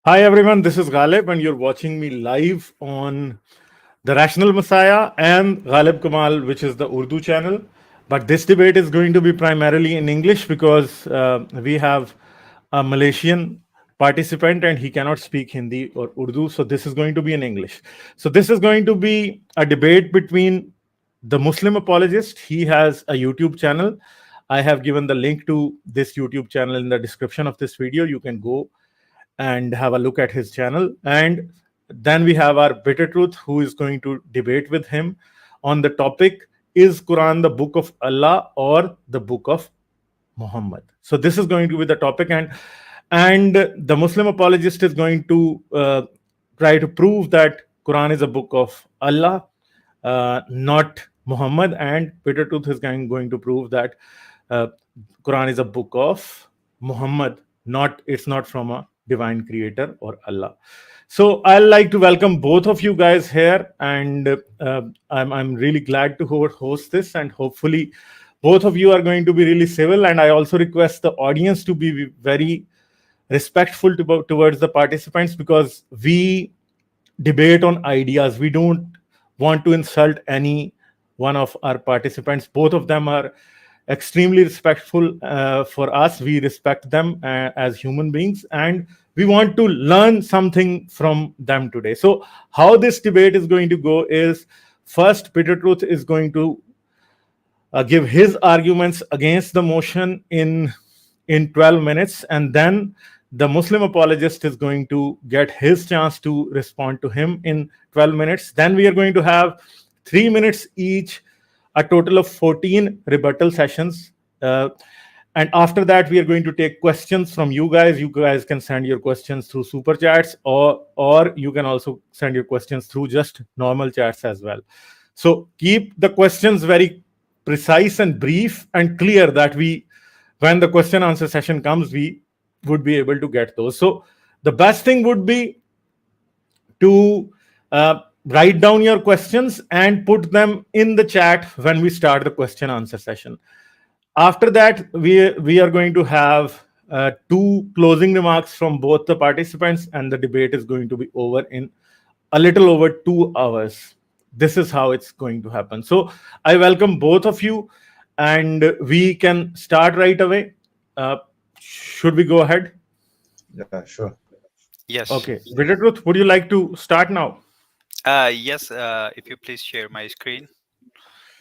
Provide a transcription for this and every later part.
Hi everyone, this is Ghalib, and you're watching me live on the Rational Messiah and Ghalib Kamal, which is the Urdu channel. But this debate is going to be primarily in English because we have a Malaysian participant and he cannot speak Hindi or Urdu. So this is going to be in English. So this is going to be a debate between the Muslim Apologist. He has a YouTube channel. I have given the link to this YouTube channel in the description of this video. You can go and have a look at his channel. And then we have our Bitter Truth, who is going to debate with him on the topic: is Quran the book of Allah or the book of Muhammad? So this is going to be the topic, and the Muslim apologist is going to try to prove that Quran is a book of Allah, not Muhammad, and Bitter Truth is going to prove that uh, Quran is a book of Muhammad, not it's not from a divine creator or Allah. So I'd like to welcome both of you guys here, and I'm really glad to host this, and hopefully both of you are going to be really civil. And I also request the audience to be very respectful towards the participants, because we debate on ideas. We don't want to insult any one of our participants. Both of them are extremely respectful for us. We respect them as human beings, and we want to learn something from them today. So how this debate is going to go is, first Bitter Truth is going to give his arguments against the motion in 12 minutes, and then the Muslim apologist is going to get his chance to respond to him in 12 minutes. Then we are going to have 3 minutes each, a total of 14 rebuttal sessions. And after that, we are going to take questions from you guys. You guys can send your questions through super chats, or you can also send your questions through just normal chats as well. So keep the questions very precise and brief and clear, that we, when the question answer session comes, we would be able to get those. So the best thing would be to write down your questions and put them in the chat when we start the question answer session. After that, we are going to have two closing remarks from both the participants, and the debate is going to be over in a little over 2 hours. This is how it's going to happen. So I welcome both of you, and we can start right away. Should we go ahead? Yeah, sure. Yes. Okay, Bitter Truth, would you like to start now? Yes. If you please share my screen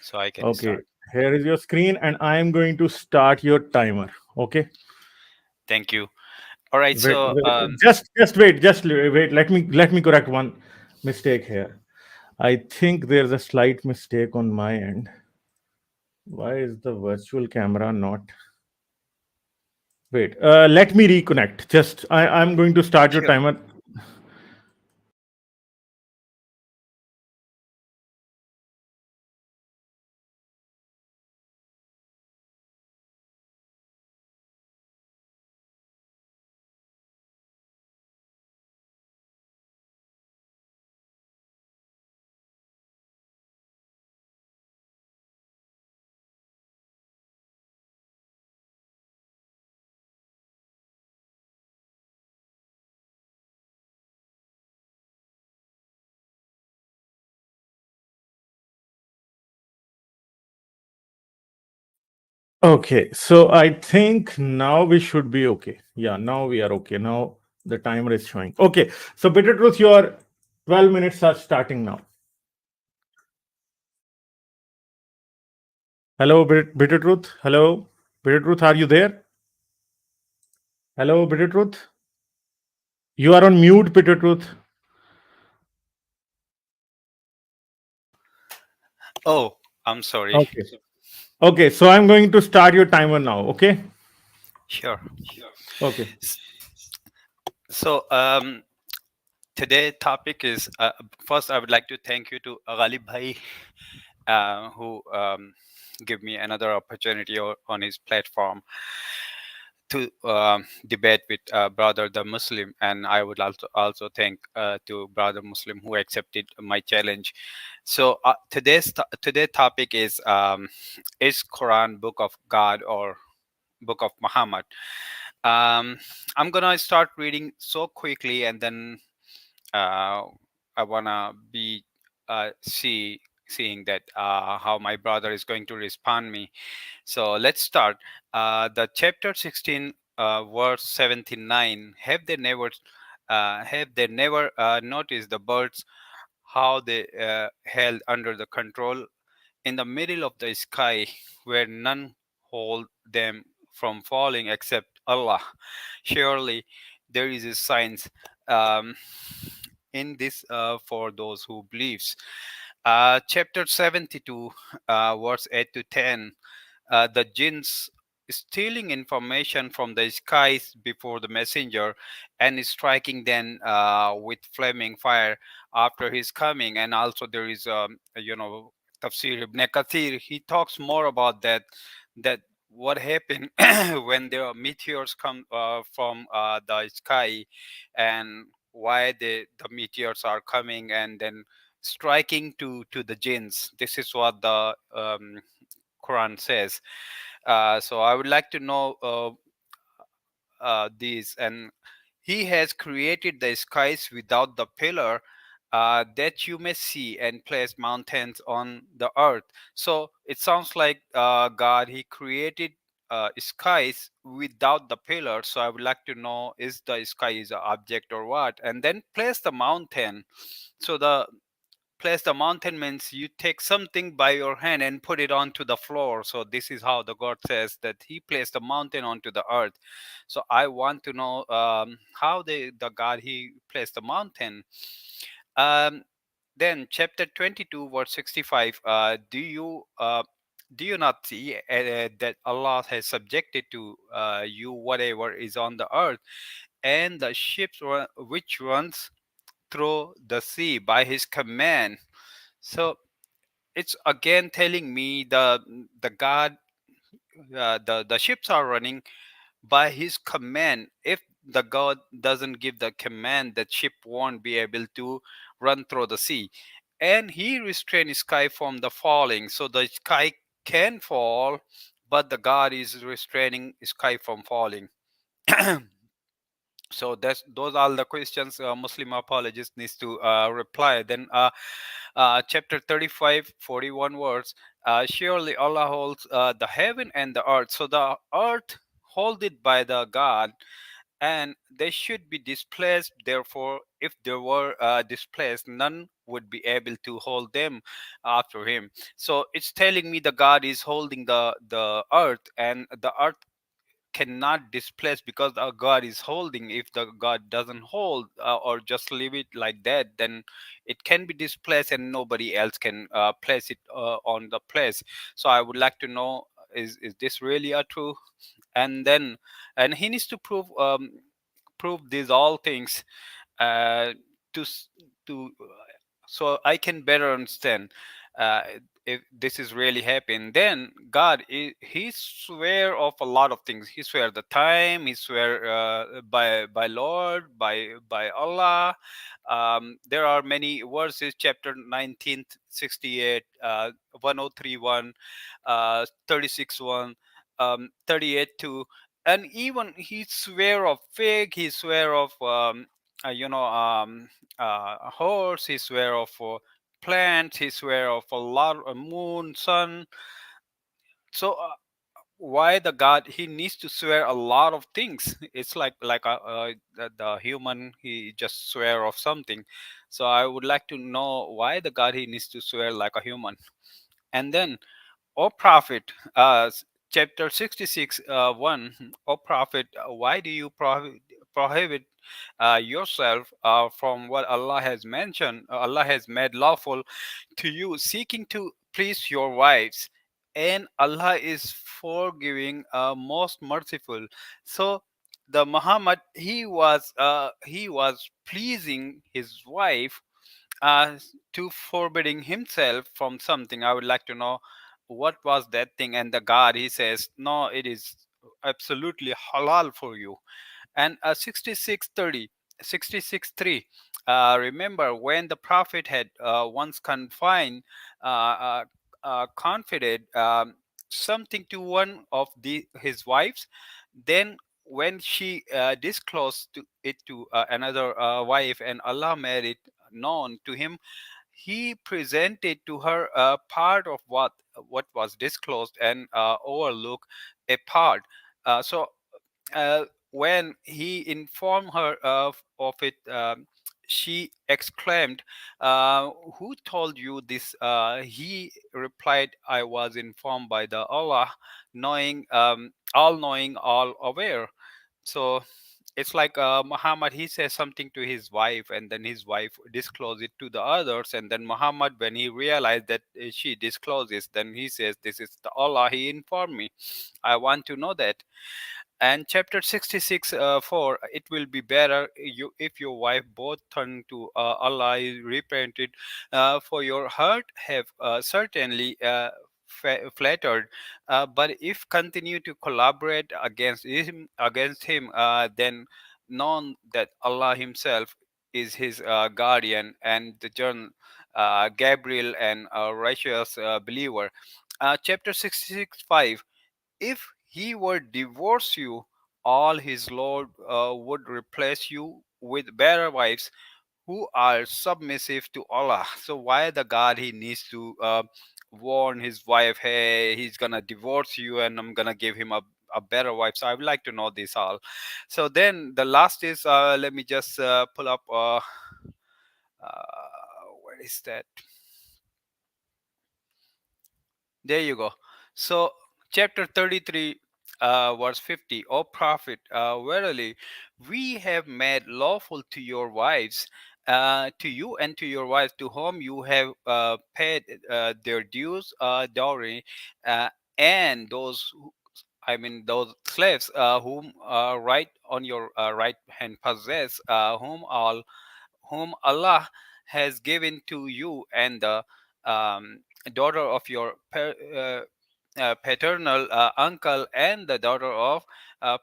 so I can Okay, start. here is your screen, and I am going to start your timer. Okay. Thank you. All right. So, Just wait, just wait. Let me correct one mistake here. I think there's a slight mistake on my end. Why is the virtual camera not? Wait. Let me reconnect. I'm going to start your sure. timer. Okay, so I think now we should be okay. Yeah, now we are okay. Now the timer is showing. Okay, so Bitter Truth, your 12 minutes are starting now. Hello, Bitter Truth. Hello, Bitter Truth, are you there? Hello, Bitter Truth. You are on mute, Bitter Truth. Oh, I'm sorry. Okay. Okay, so I'm going to start your timer now. Okay. Sure. Okay. So, today topic is first. I would like to thank you to Ghalib Bhai, who give me another opportunity on his platform to debate with brother the Muslim, and I would also thank to brother Muslim who accepted my challenge. So today topic is Quran book of God or book of Muhammad? Um, I'm gonna start reading so quickly, and then uh, I wanna be seeing that how my brother is going to respond me. So let's start. The chapter 16, verse 79. Have they never noticed the birds how they held under the control in the middle of the sky, where none hold them from falling except Allah? Surely there is a science um, in this for those who believes. Chapter 72, verse 8 to 10. The jinns stealing information from the skies before the messenger and striking them with flaming fire after his coming. And also there is Tafsir ibn Kathir, he talks more about that what happened when the meteors come from the sky, and why the meteors are coming and then striking to the jinns. This is what the Quran says. So I would like to know these. And he has created the skies without the pillar, that you may see, and placed mountains on the earth. So it sounds like God, he created skies without the pillar. So I would like to know, is the sky is an object or what? And then place the mountain. So the place the mountain means you take something by your hand and put it onto the floor. So this is how the God says that he placed the mountain onto the earth. So I want to know how the God he placed the mountain. um, then chapter 22 verse 65. Do you not see that Allah has subjected to you whatever is on the earth, and the ships which runs through the sea by his command? So it's again telling me the God, the ships are running by his command. If the God doesn't give the command, that ship won't be able to run through the sea. And he restrained sky from the falling. So the sky can fall, but the God is restraining sky from falling. So those are the questions Muslim apologist needs to reply. Then chapter 35, 41 words. Surely Allah holds the heaven and the earth. So the earth holded by the God, and they should be displaced. Therefore, if they were displaced, none would be able to hold them after him. So it's telling me the God is holding the earth, and the earth cannot displace because the God is holding. If the God doesn't hold, or just leave it like that, then it can be displaced and nobody else can place it on the place. So I would like to know, is this really a true? And then, and he needs to prove these all things uh, to to so I can better understand uh, if this is really happening. Then God, he swear of a lot of things. He swear the time. He swear by Lord, by Allah. There are many verses. Chapter 19, 68, 1031, 36 1, 38 2. And even he swear of fig. He swear of uh, you know um, a horse. He swear of plants. He swear of a lot, a moon, sun. So why the God he needs to swear a lot of things? It's like the human, he just swear of something. So I would like to know why the God he needs to swear like a human. And then, O prophet, chapter 66, 1. O prophet, why do you prohibit yourself from what Allah has mentioned, Allah has made lawful to you, seeking to please your wives? And Allah is forgiving, most merciful. So the Muhammad, he was pleasing his wife, to forbidding himself from something. I would like to know what was that thing. And the God, he says, no, it is absolutely halal for you. And 66:30, 66:3. Remember when the prophet had once confined, uh, confided something to one of his wives, then when she disclosed it to another wife, and Allah made it known to him, he presented to her a part of what was disclosed, and overlooked a part. So uh, when he informed her of it, she exclaimed, "Who told you this?" He replied, "I was informed by the Allah, knowing, all knowing, all aware." So it's like Muhammad, he says something to his wife, and then his wife discloses it to the others, and then Muhammad, when he realized that she discloses, then he says, "This is the Allah, he informed me, I want to know that." And chapter 66, 4, it will be better you if your wife both turn to Allah, is repented, for your heart have certainly flattered, but if continue to collaborate against him, then known that Allah himself is his guardian, and the journal, Gabriel, and a righteous believer. Chapter 66, 5, if he were divorce you, all his lord would replace you with better wives who are submissive to Allah. So why the God he needs to warn his wife, hey, he's gonna divorce you, and I'm gonna give him a better wife? So I would like to know this all. So then the last is, let me just pull up. Where is that? There you go. So, chapter 33, verse 50. O prophet, verily, we have made lawful to your wives, to you and to your wives, to whom you have paid their dues, dowry, and those, I mean, those slaves whom right on your right hand possess, whom Allah has given to you, and the daughter of your paternal uncle, and the daughter of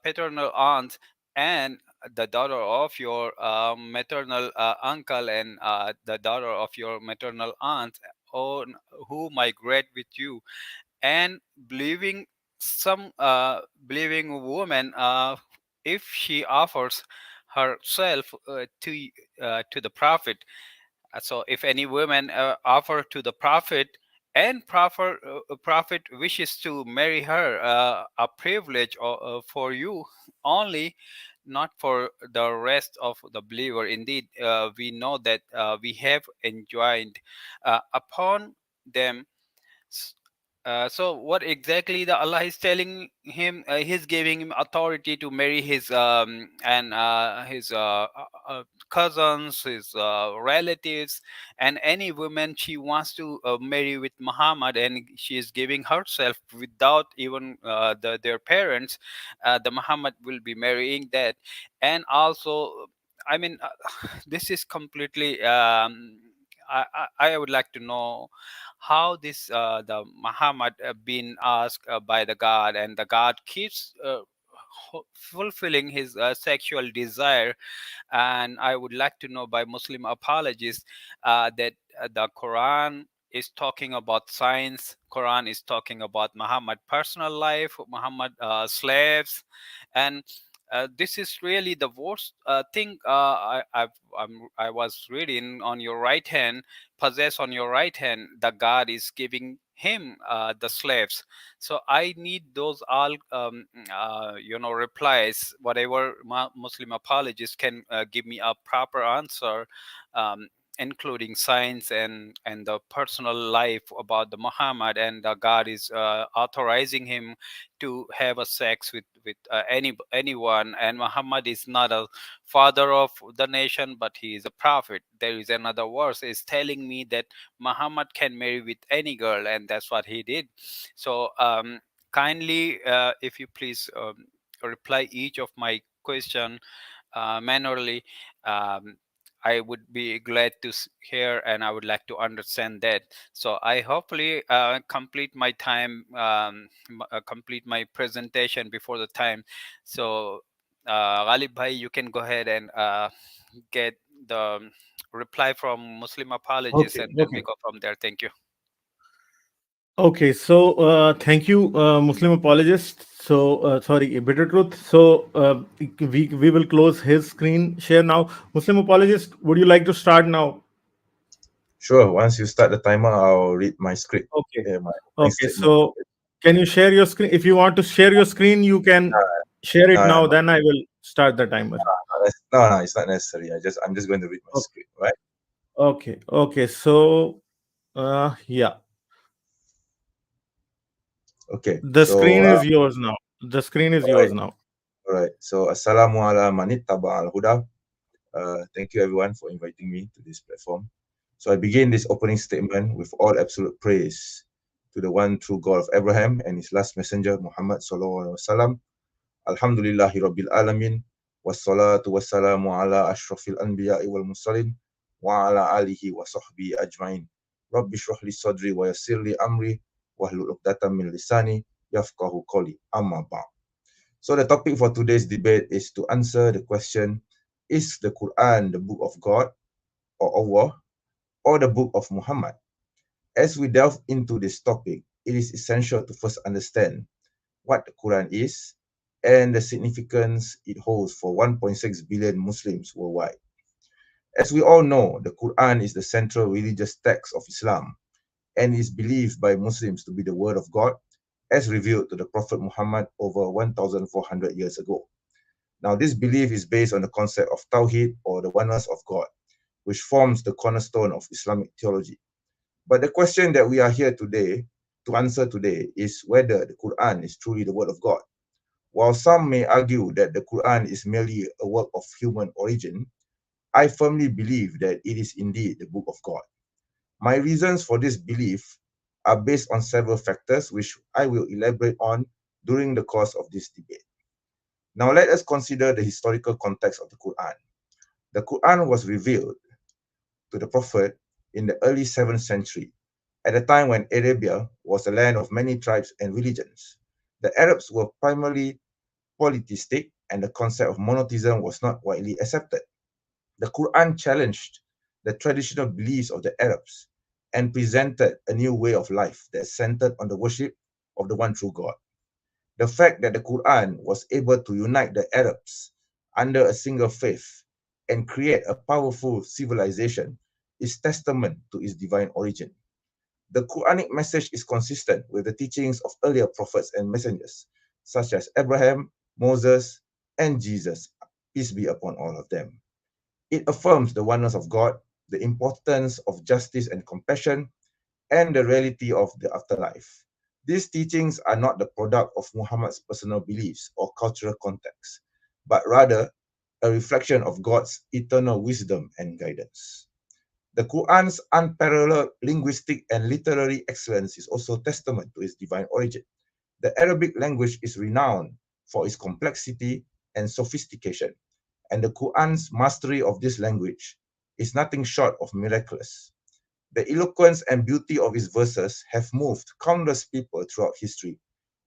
paternal aunt, and the daughter of your maternal uncle, and the daughter of your maternal aunt, on who migrate with you, and believing, some believing woman, if she offers herself to the prophet. So if any woman offer to the prophet, and prophet wishes to marry her, a privilege for you only, not for the rest of the believer. Indeed, we know that we have enjoined upon them. So what exactly the Allah is telling him? He's giving him authority to marry his his cousins, his relatives, and any woman she wants to marry with Muhammad, and she is giving herself without even their parents. The Muhammad will be marrying that, and also, I mean, this is completely. I would like to know how this the Muhammad been asked by the God, and the God keeps fulfilling his sexual desire. And I would like to know by Muslim apologists that the Quran is talking about science, Quran is talking about Muhammad personal life, Muhammad slaves, and this is really the worst thing. I was reading on your right hand, possess on your right hand, the God is giving him the slaves. So I need those all replies, whatever Muslim apologists can give me a proper answer, um, including science and the personal life about the Muhammad, and God is authorizing him to have a sex with anyone, and Muhammad is not a father of the nation, but he is a prophet. There is another verse is telling me that Muhammad can marry with any girl, and that's what he did. So kindly, if you please reply each of my question manually. um, I would be glad to hear, and I would like to understand that. So I hopefully complete my time, complete my presentation before the time. So Ghalib Bhai, you can go ahead and get the reply from Muslim apologists, Okay, and then we okay. go from there. Thank you. Okay, so thank you, Muslim apologist. So sorry, bitter truth. So we will close his screen share now. Muslim apologist, would you like to start now? Sure. Once you start the timer, I'll read my script, Okay. my opening Okay. statement. So can you share your screen? If you want to share your screen, you can share it No, no, now. no, Then I will start the timer. no, it's not necessary. I'm just going to read my Okay. script, right? Okay. Okay. So yeah, Okay. the screen is yours now. The screen is All right, yours now. all right. So, assalamu ala manit taba al huda. Thank you everyone for inviting me to this platform. So, I begin this opening statement with all absolute praise to the one true God of Abraham and his last messenger Muhammad sallallahu alaihi wasallam. Alhamdulillahi Rabbil Alamin. Wassalatu wassalamu ala ashrafil anbiya'i wal mursalin wa ala alihi wa sahbihi ajma'in. Rabbi shrah li sadri wa yassir li amri wahlul 'uqdatam min lisani yafqahu qawli. Amma ba'd. So the topic for today's debate is to answer the question: is the Quran the book of God or Allah or the book of Muhammad? As we delve into this topic, it is essential to first understand what the Quran is and the significance it holds for 1.6 billion Muslims worldwide. As we all know, the Quran is the central religious text of Islam and is believed by Muslims to be the word of God as revealed to the Prophet Muhammad over 1,400 years ago. Now, this belief is based on the concept of Tawheed or the oneness of God, which forms the cornerstone of Islamic theology. But the question that we are here today to answer today is whether the Quran is truly the word of God. While some may argue that the Quran is merely a work of human origin, I firmly believe that it is indeed the book of God. My reasons for this belief are based on several factors which I will elaborate on during the course of this debate. Now, let us consider the historical context of the Quran. The Quran was revealed to the Prophet in the early 7th century, at a time when Arabia was a land of many tribes and religions. The Arabs were primarily polytheistic, and the concept of monotheism was not widely accepted. The Quran challenged the traditional beliefs of the Arabs and presented a new way of life that centered on the worship of the one true God. The fact that the Quran was able to unite the Arabs under a single faith and create a powerful civilization is testament to its divine origin. The Quranic message is consistent with the teachings of earlier prophets and messengers, such as Abraham, Moses, and Jesus, peace be upon all of them. It affirms the oneness of God, the importance of justice and compassion, and the reality of the afterlife. These teachings are not the product of Muhammad's personal beliefs or cultural context, but rather a reflection of God's eternal wisdom and guidance. The Quran's unparalleled linguistic and literary excellence is also testament to its divine origin. The Arabic language is renowned for its complexity and sophistication, and the Quran's mastery of this language is nothing short of miraculous. The eloquence and beauty of its verses have moved countless people throughout history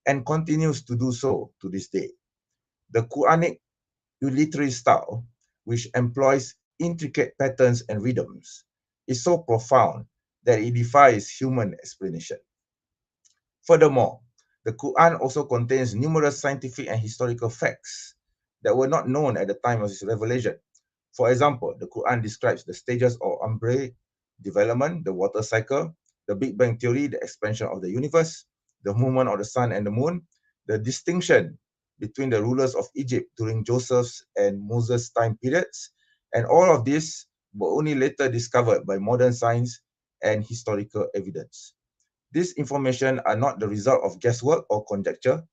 and continues to do so to this day. The Quranic literary style, which employs intricate patterns and rhythms, is so profound that it defies human explanation. Furthermore, the Quran also contains numerous scientific and historical facts that were not known at the time of its revelation. For example, the Quran describes the stages of embryo development, the water cycle, the Big Bang theory, the expansion of the universe, the movement of the sun and the moon, the distinction between the rulers of Egypt during Joseph's and Moses' time periods, and all of this were only later discovered by modern science and historical evidence. These information are not the result of guesswork or conjecture,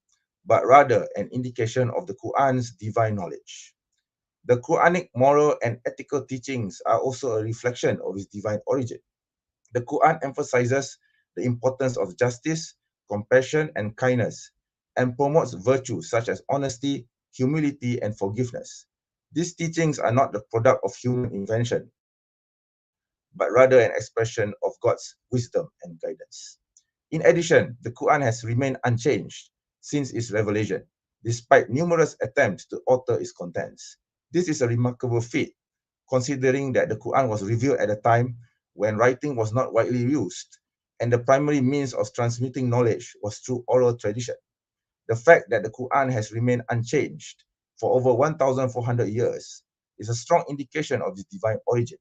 but rather an indication of the Quran's divine knowledge. The Quranic moral and ethical teachings are also a reflection of its divine origin. The Quran emphasizes the importance of justice, compassion, and kindness, and promotes virtues such as honesty, humility, and forgiveness. These teachings are not the product of human invention, but rather an expression of God's wisdom and guidance. In addition, the Quran has remained unchanged since its revelation, despite numerous attempts to alter its contents. This is a remarkable feat, considering that the Quran was revealed at a time when writing was not widely used and the primary means of transmitting knowledge was through oral tradition. The fact that the Quran has remained unchanged for over 1,400 years is a strong indication of its divine origin.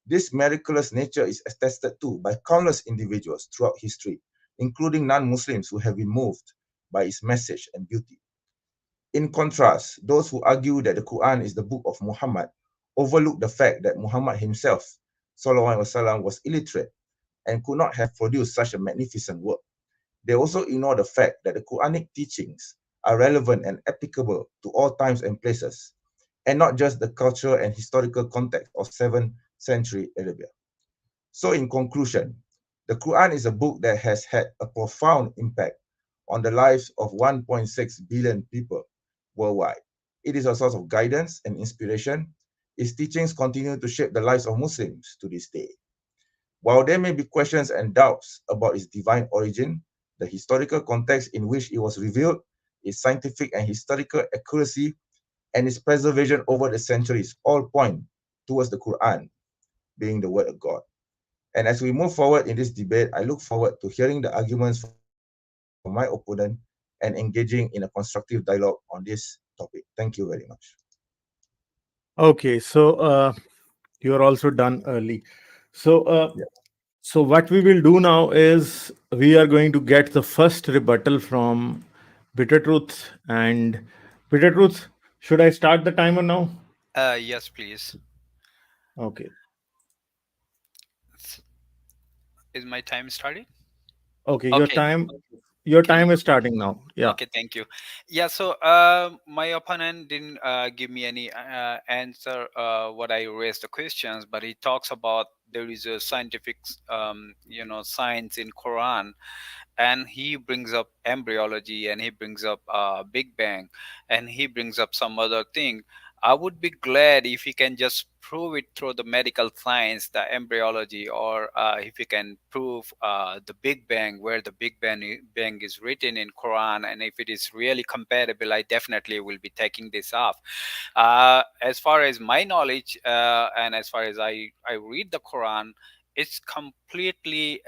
This miraculous nature is attested to by countless individuals throughout history, including non-Muslims who have been moved by its message and beauty. In contrast, those who argue that the Quran is the book of Muhammad overlook the fact that Muhammad himself, sallallahu alaihi wasallam, was illiterate and could not have produced such a magnificent work. They also ignore the fact that the Quranic teachings are relevant and applicable to all times and places, and not just the cultural and historical context of 7th century Arabia. So, in conclusion, the Quran is a book that has had a profound impact on the lives of 1.6 billion people worldwide. It is a source of guidance and inspiration. Its teachings continue to shape the lives of Muslims to this day. While there may be questions and doubts about its divine origin, the historical context in which it was revealed, its scientific and historical accuracy, and its preservation over the centuries all point towards the Quran being the word of God. And as we move forward in this debate, I look forward to hearing the arguments from my opponent and engaging in a constructive dialogue on this topic. Thank you very much. Okay, so you're also done early. So, Yeah. so what we will do now is we are going to get the first rebuttal from Bitter Truth. And Bitter Truth, should I start the timer now? Yes, please. Okay. S- Is my time starting? Okay, Okay. your Can time you? is starting now. Yeah. Okay, thank you. Yeah, so my opponent didn't give me any answer what I raised the questions, but he talks about there is a scientific, science in Quran, and he brings up embryology, and he brings up Big Bang, and he brings up some other thing. I would be glad if he can just prove it through the medical science, the embryology, or if he can prove the Big Bang, where the Bang is written in Quran, and if it is really compatible, I definitely will be taking this off. As far as my knowledge, and as far as I read the Quran, it's completely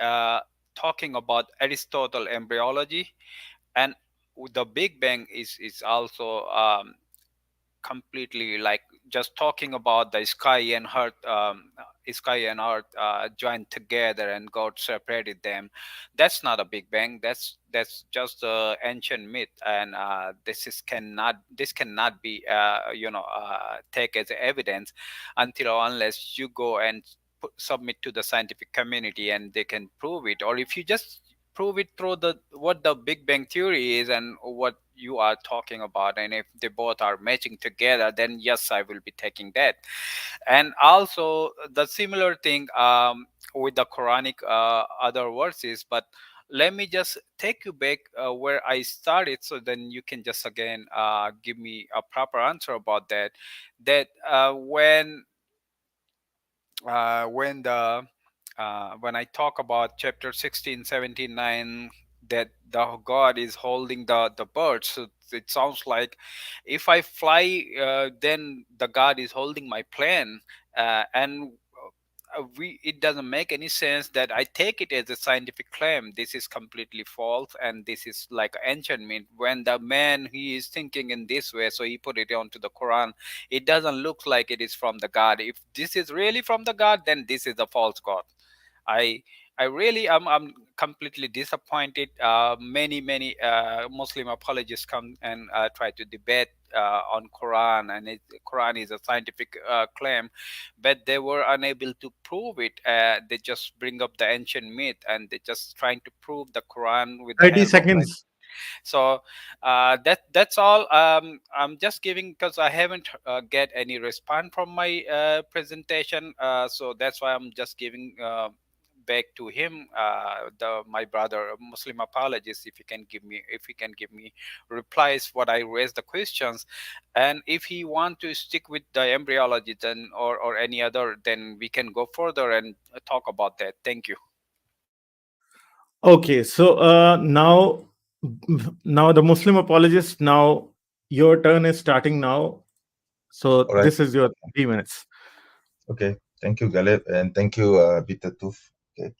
talking about Aristotle embryology, and the Big Bang is also completely like just talking about the sky and earth joined together and God separated them. That's not a Big Bang. That's just a ancient myth, and this cannot be take as evidence until or unless you go and submit to the scientific community and they can prove it, or if you just prove it through the what the Big Bang theory is and what you are talking about, and if they both are matching together, then yes, I will be taking that. And also the similar thing with the Quranic other verses. But let me just take you back where I started, so then you can just again give me a proper answer about that. That when I talk about chapter 16, 17, 9, that the God is holding the birds, so it sounds like if I fly, then the God is holding my plane, and we it doesn't make any sense that I take it as a scientific claim. This is completely false, and this is like ancient myth. When the man he is thinking in this way, so he put it onto the Quran. It doesn't look like it is from the God. If this is really from the God, then this is a false God. I I really I'm completely disappointed. Many Muslim apologists come and try to debate on Quran, and Quran is a scientific claim, but they were unable to prove it. They just bring up the ancient myth, and they just trying to prove the Quran with the 30 help of like. seconds. So that's all. I'm just giving because I haven't get any response from my presentation, so that's why I'm just giving back to him, the my brother, a Muslim apologist. If he can give me replies what I raised the questions, and if he want to stick with the embryology, then or any other, then we can go further and talk about that. Thank you. Okay, so now the Muslim apologist, now your turn is starting now. So All right. this is your 3 minutes. Okay. Thank you, Galeb, and thank you, Peter Toof. Okay.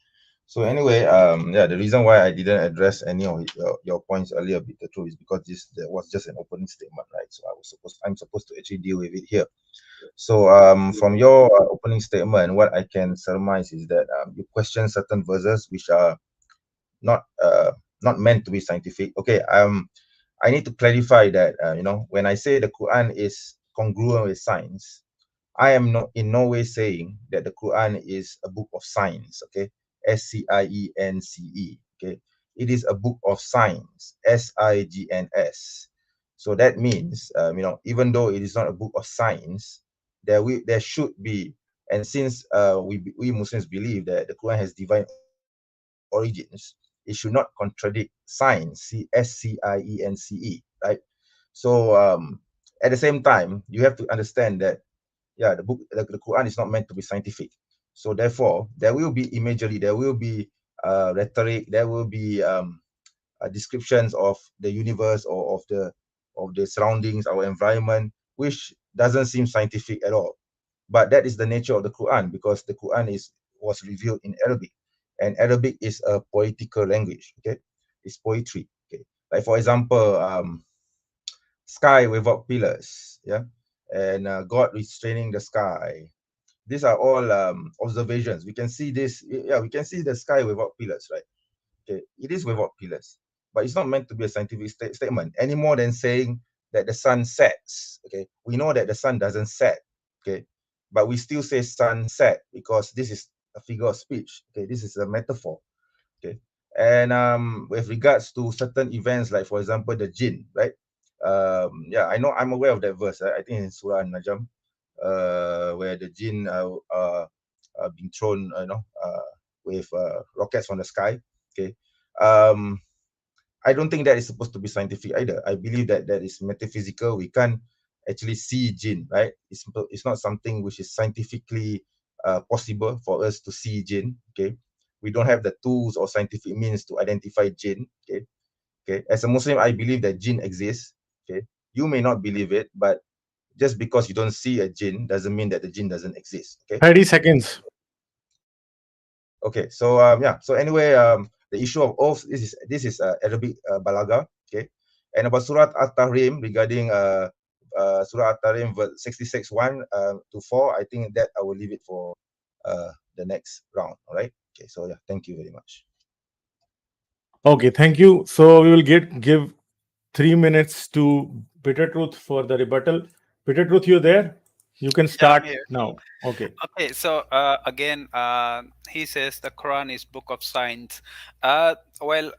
So anyway, yeah, the reason why I didn't address any of your points earlier, bit the truth, is because this there was just an opening statement, right? So I'm supposed to actually deal with it here. So from your opening statement, what I can surmise is that you question certain verses which are not not meant to be scientific. Okay, I need to clarify that when I say the Quran is congruent with science, I am in no way saying that the Quran is a book of science. Okay, SCIENCE. Okay, it is a book of science. SIGNS. So that means, even though it is not a book of science, there should be, and since we Muslims believe that the Quran has divine origins, it should not contradict science. SCIENCE. Right. So at the same time, you have to understand that yeah, the Quran is not meant to be scientific. So therefore, there will be imagery, there will be rhetoric, there will be descriptions of the universe or of the surroundings, our environment, which doesn't seem scientific at all. But that is the nature of the Quran, because the Quran was revealed in Arabic, and Arabic is a poetical language. Okay, it's poetry. Okay, like for example, sky without pillars. Yeah, and God restraining the sky. These are all observations. We can see this. Yeah, we can see the sky without pillars, right? Okay, it is without pillars, but it's not meant to be a scientific statement any more than saying that the sun sets. Okay, we know that the sun doesn't set. Okay, but we still say sun set because this is a figure of speech. Okay, this is a metaphor. Okay, and with regards to certain events, like for example the jinn, right? Yeah, I know, I'm aware of that verse. I think in Surah An-Najm, where the jinn being thrown, with rockets from the sky. Okay, um, I don't think that is supposed to be scientific either. I believe that that is metaphysical. We can't actually see jinn, right? It's not something which is scientifically possible for us to see jinn. Okay, we don't have the tools or scientific means to identify jinn. Okay, okay. As a Muslim, I believe that jinn exists. Okay, you may not believe it, but just because you don't see a jinn doesn't mean that the jinn doesn't exist. Okay. 30 seconds. Okay, so yeah. So anyway, the issue of oaths, this is Arabic balaga. Okay, and about Surah At-Tahrim, regarding Surah At-Tahrim verse 66 1 to 4. I think that I will leave it for the next round. All right. Okay. So yeah, thank you very much. Okay, thank you. So we will give 3 minutes to Bitter Truth for the rebuttal. Bitter Truth, you there? You can Yeah, I'm start here. now. Okay. Okay, so again, he says the Quran is book of science. Well,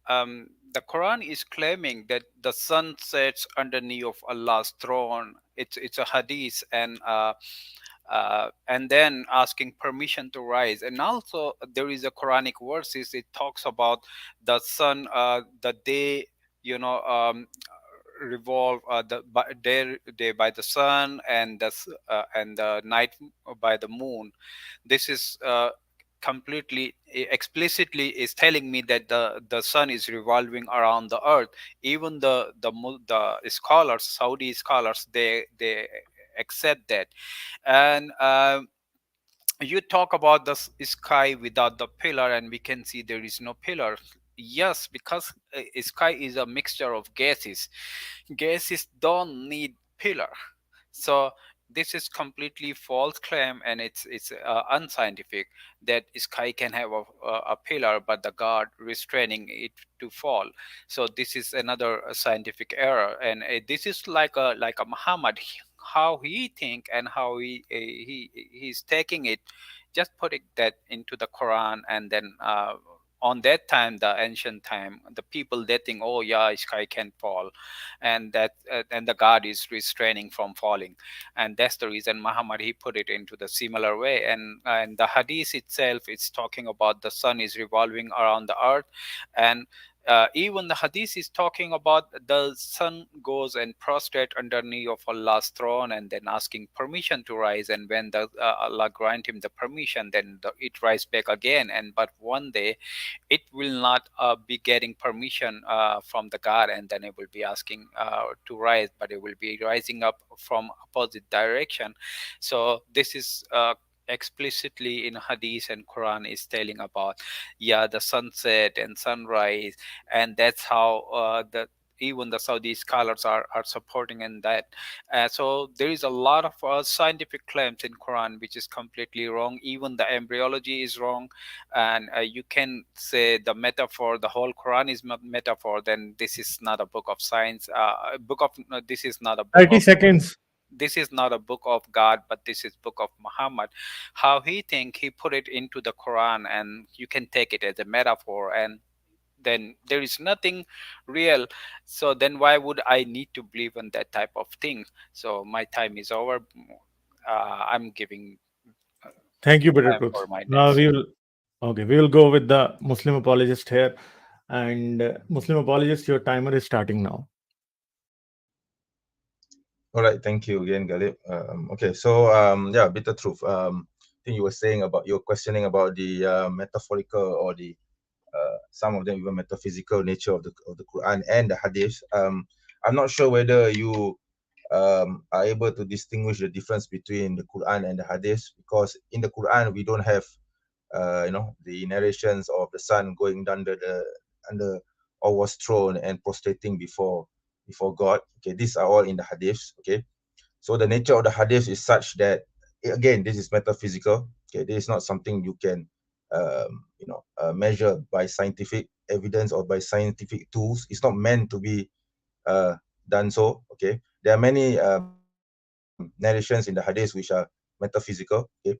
the Quran is claiming that the sun sets underneath of Allah's throne. It's a hadith, and then asking permission to rise. And also, there is a Quranic verses. It talks about the sun, the day, you know. Revolve day by the sun, and and the night by the moon. This is completely explicitly is telling me that the sun is revolving around the earth. Even the scholars, Saudi scholars, they accept that. And you talk about the sky without the pillar, and we can see there is no pillar. Yes, because sky is a mixture of gases. Gases don't need pillar. So this is completely false claim, and it's unscientific that sky can have a pillar but the guard restraining it to fall. So this is another scientific error, and this is like a Muhammad, how he think and how he's taking it, just putting that into the Quran. And then on that time, the ancient time, the people, they think, oh yeah, sky can fall, and that and the god is restraining from falling. And that's the reason Muhammad, he put it into the similar way. And the hadith itself is talking about the sun is revolving around the earth. And even the hadith is talking about the sun goes and prostrate underneath of Allah's throne, and then asking permission to rise. And when the Allah grant him the permission, then it rise back again. And but one day it will not be getting permission from the god, and then it will be asking to rise, but it will be rising up from opposite direction. So this is explicitly in Hadith and Quran is telling about, yeah, the sunset and sunrise, and that's how the even the Saudi scholars are supporting in that. So there is a lot of scientific claims in Quran which is completely wrong. Even the embryology is wrong, and you can say the metaphor, the whole Quran is metaphor. Then this is not a book of science. Book of no, this is not a book 30 of seconds. this is not a book of God, but this is book of Muhammad. How he think he put it into the Quran, and you can take it as a metaphor, and then there is nothing real. So then why would I need to believe in that type of thing? So my time is over. I'm giving Thank you, Bitter time Truth. for my Now next. we will, okay, we will go with the Muslim apologist here. And Muslim apologist, your timer is starting now. All right, thank you again, Galip. Okay, so yeah, bitter truth. I think you were saying about you're questioning about the metaphorical or the some of them even metaphysical nature of the Quran and the Hadith. I'm not sure whether you are able to distinguish the difference between the Quran and the Hadith, because in the Quran we don't have the narrations of the son going under Allah's throne and prostrating before God. Okay, these are all in the Hadiths. Okay, so the nature of the Hadith is such that, again, this is metaphysical. Okay, this is not something you can measure by scientific evidence or by scientific tools. It's not meant to be uh, done so. Okay, there are many narrations in the Hadith which are metaphysical. Okay,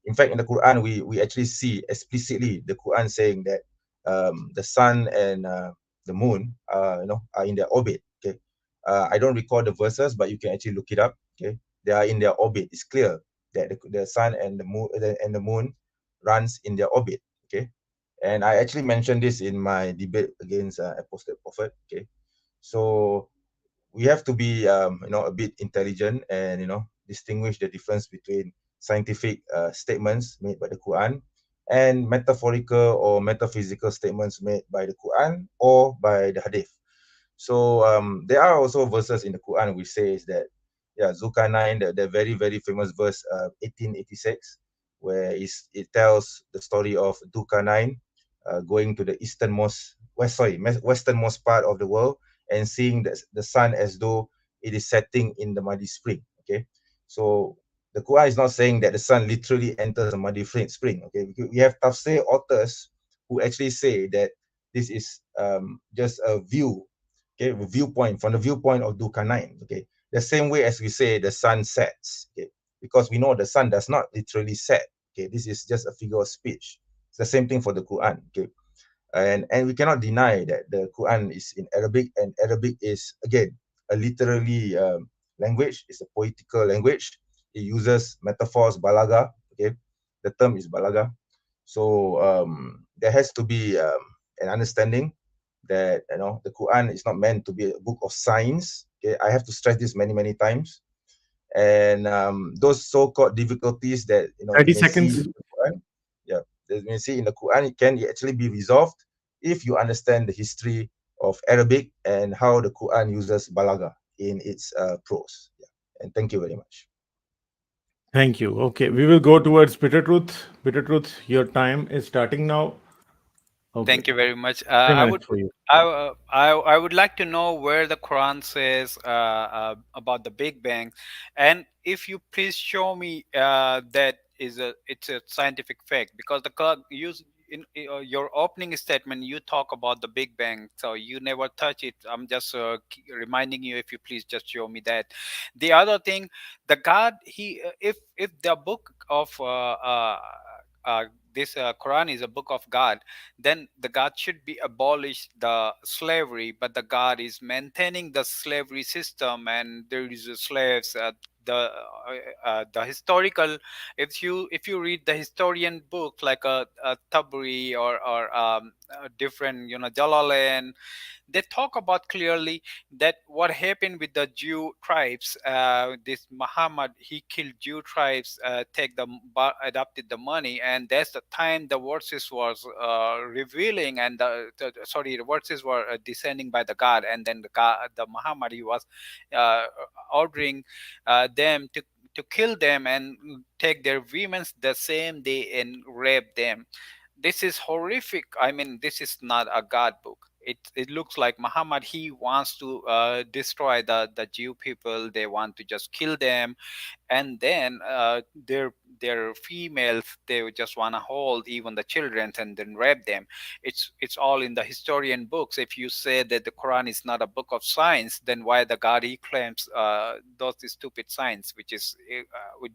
in fact, in the Quran, we actually see explicitly the Quran saying that the sun and the moon, are in their orbit. Okay, I don't recall the verses, but you can actually look it up. Okay, they are in their orbit. It's clear that the sun and the moon runs in their orbit. Okay, and I actually mentioned this in my debate against Apostate Prophet. Okay, so we have to be a bit intelligent and distinguish the difference between scientific statements made by the Quran and metaphorical or metaphysical statements made by the Quran or by the Hadith. So there are also verses in the Quran which says that, yeah, Zulkarnain, the very very famous verse 1886, where it tells the story of Zulkarnain going to the westernmost part of the world and seeing the sun as though it is setting in the muddy spring. Okay, so the Quran is not saying that the sun literally enters a muddy spring. Okay, we have tafsir authors who actually say that this is just a view, okay, viewpoint from the viewpoint of Zulkarnain. Okay, the same way as we say the sun sets. Okay, because we know the sun does not literally set. Okay, this is just a figure of speech. It's the same thing for the Quran. Okay, and we cannot deny that the Quran is in Arabic, and Arabic is, again, a literary language. It's a poetical language. It uses metaphors, balaga. Okay, the term is balaga. So there has to be an understanding that the Quran is not meant to be a book of science. Okay, I have to stress this many many times. And those so-called difficulties that you 30 may see seconds. in the Quran, yeah, that you may see in the Quran, it can actually be resolved if you understand the history of Arabic and how the Quran uses balaga in its prose. Yeah. And thank you very much. Thank you. Okay, we will go towards Bitter Truth. Bitter Truth, your time is starting now. Okay, Thank you very much. 3 minutes for you. I would like to know where the Quran says about the Big Bang, and if you please show me that it's a scientific fact, because the use in your opening statement you talk about the Big Bang, so you never touch it. I'm just reminding you, if you please just show me that. The other thing, the God, he if the book of this Quran is a book of God, then the God should be abolished the slavery, but the God is maintaining the slavery system, and there is slaves. The historical, if you read the historian book like a Tabri or different, Jalalain, they talk about clearly that what happened with the Jew tribes. This Muhammad, he killed Jew tribes, adopted the money, and that's the time the verses was revealing, and the verses were descending by the God, and then the Muhammad, he was uh, ordering them to kill them and take their women the same day and rape them. This is horrific. I mean, this is not a God book. It looks like Muhammad, he wants to destroy the Jew people. They want to just kill them, and then their females, they would just want to hold even the children and then rape them. It's all in the historian books. If you say that the Quran is not a book of science, then why the God he claims those stupid science, which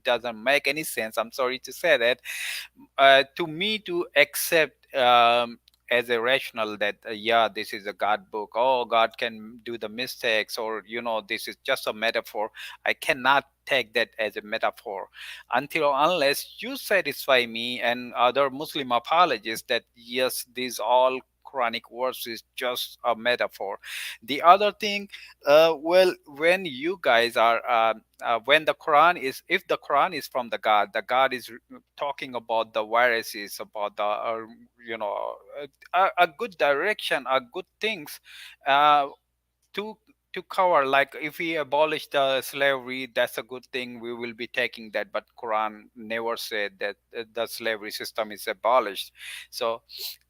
doesn't make any sense. I'm sorry to say that. To me, to accept as a rational that yeah, this is a God book, oh, God can do the mistakes, or this is just a metaphor. I cannot take that as a metaphor until unless you satisfy me and other Muslim apologists that yes, these all Quranic words is just a metaphor. The other thing, well, when you guys are when the Quran is, if the Quran is from the God is talking about the viruses, about the you know a good direction, a good things, uh, to to cover, like if we abolish the slavery, that's a good thing, we will be taking that. But Quran never said that the slavery system is abolished. So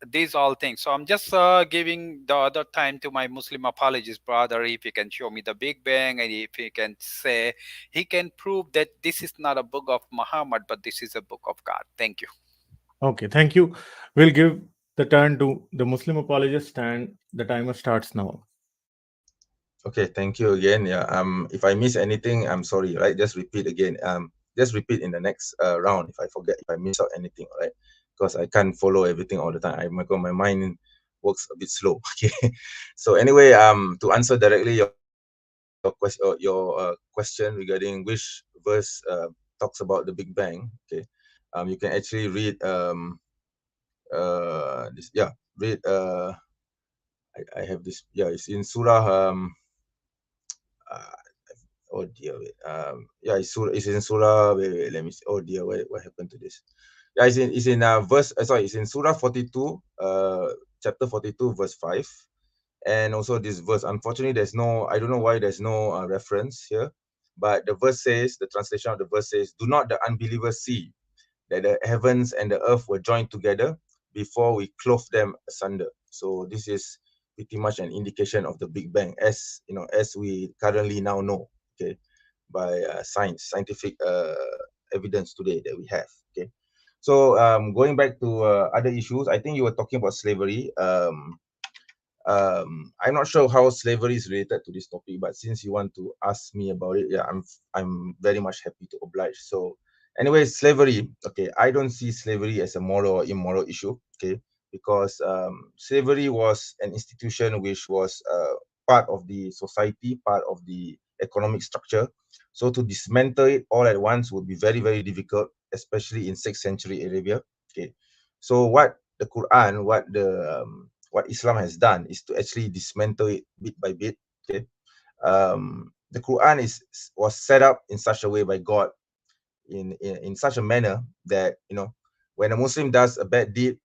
these all things. So I'm just giving the other time to my Muslim apologist brother, if he can show me the Big Bang, and if he can say, he can prove that this is not a book of Muhammad, but this is a book of God. Thank you. Okay, thank you. We'll give the turn to the Muslim apologist, and the timer starts now. Okay, thank you again. Yeah. If I miss anything, I'm sorry. Right, just repeat again. Just repeat in the next round if I forget, if I miss out anything. Right, because I can't follow everything all the time. My mind works a bit slow. Okay. So anyway, to answer directly your question regarding which verse talks about the Big Bang. Okay. You can actually read this. Yeah, read. I have this. Yeah, it's in Surah. Uh, oh dear, wait. Yeah, it's in Surah. Wait, let me see. Oh dear, what happened to this? Yeah, it's in verse. Sorry, it's in Surah 42. Chapter 42, verse 5. And also this verse, unfortunately, there's no. I don't know why there's no reference here, but the verse says, the translation of the verse says, "Do not the unbelievers see that the heavens and the earth were joined together before we clove them asunder." So this is pretty much an indication of the Big Bang, as as we currently now know, okay, by scientific evidence today that we have. Okay, so going back to other issues, I think you were talking about slavery. I'm not sure how slavery is related to this topic, but since you want to ask me about it, yeah, I'm very much happy to oblige. So anyway, slavery. Okay, I don't see slavery as a moral or immoral issue. Okay, because slavery was an institution which was part of the society, part of the economic structure. So to dismantle it all at once would be very, very difficult, especially in 6th century Arabia. Okay, so what Islam has done is to actually dismantle it bit by bit. Okay, the Quran was set up in such a way by God, in such a manner that when a Muslim does a bad deed,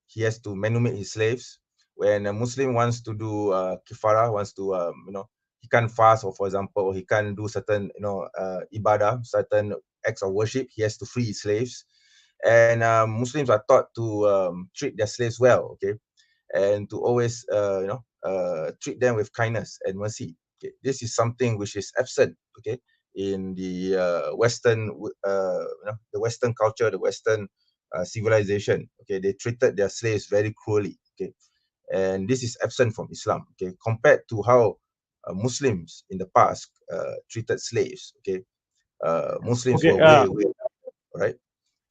he has to manumit his slaves. When a Muslim wants to do kifara, wants to he can't fast, or for example, or he can't do certain ibadah, certain acts of worship, he has to free his slaves. And Muslims are taught to treat their slaves well. Okay, and to always treat them with kindness and mercy. Okay, this is something which is absent, okay, in the the Western culture, the Western civilization. Okay, they treated their slaves very cruelly. Okay, and this is absent from Islam. Okay, compared to how Muslims in the past treated slaves. Okay, Muslims Okay, were way right.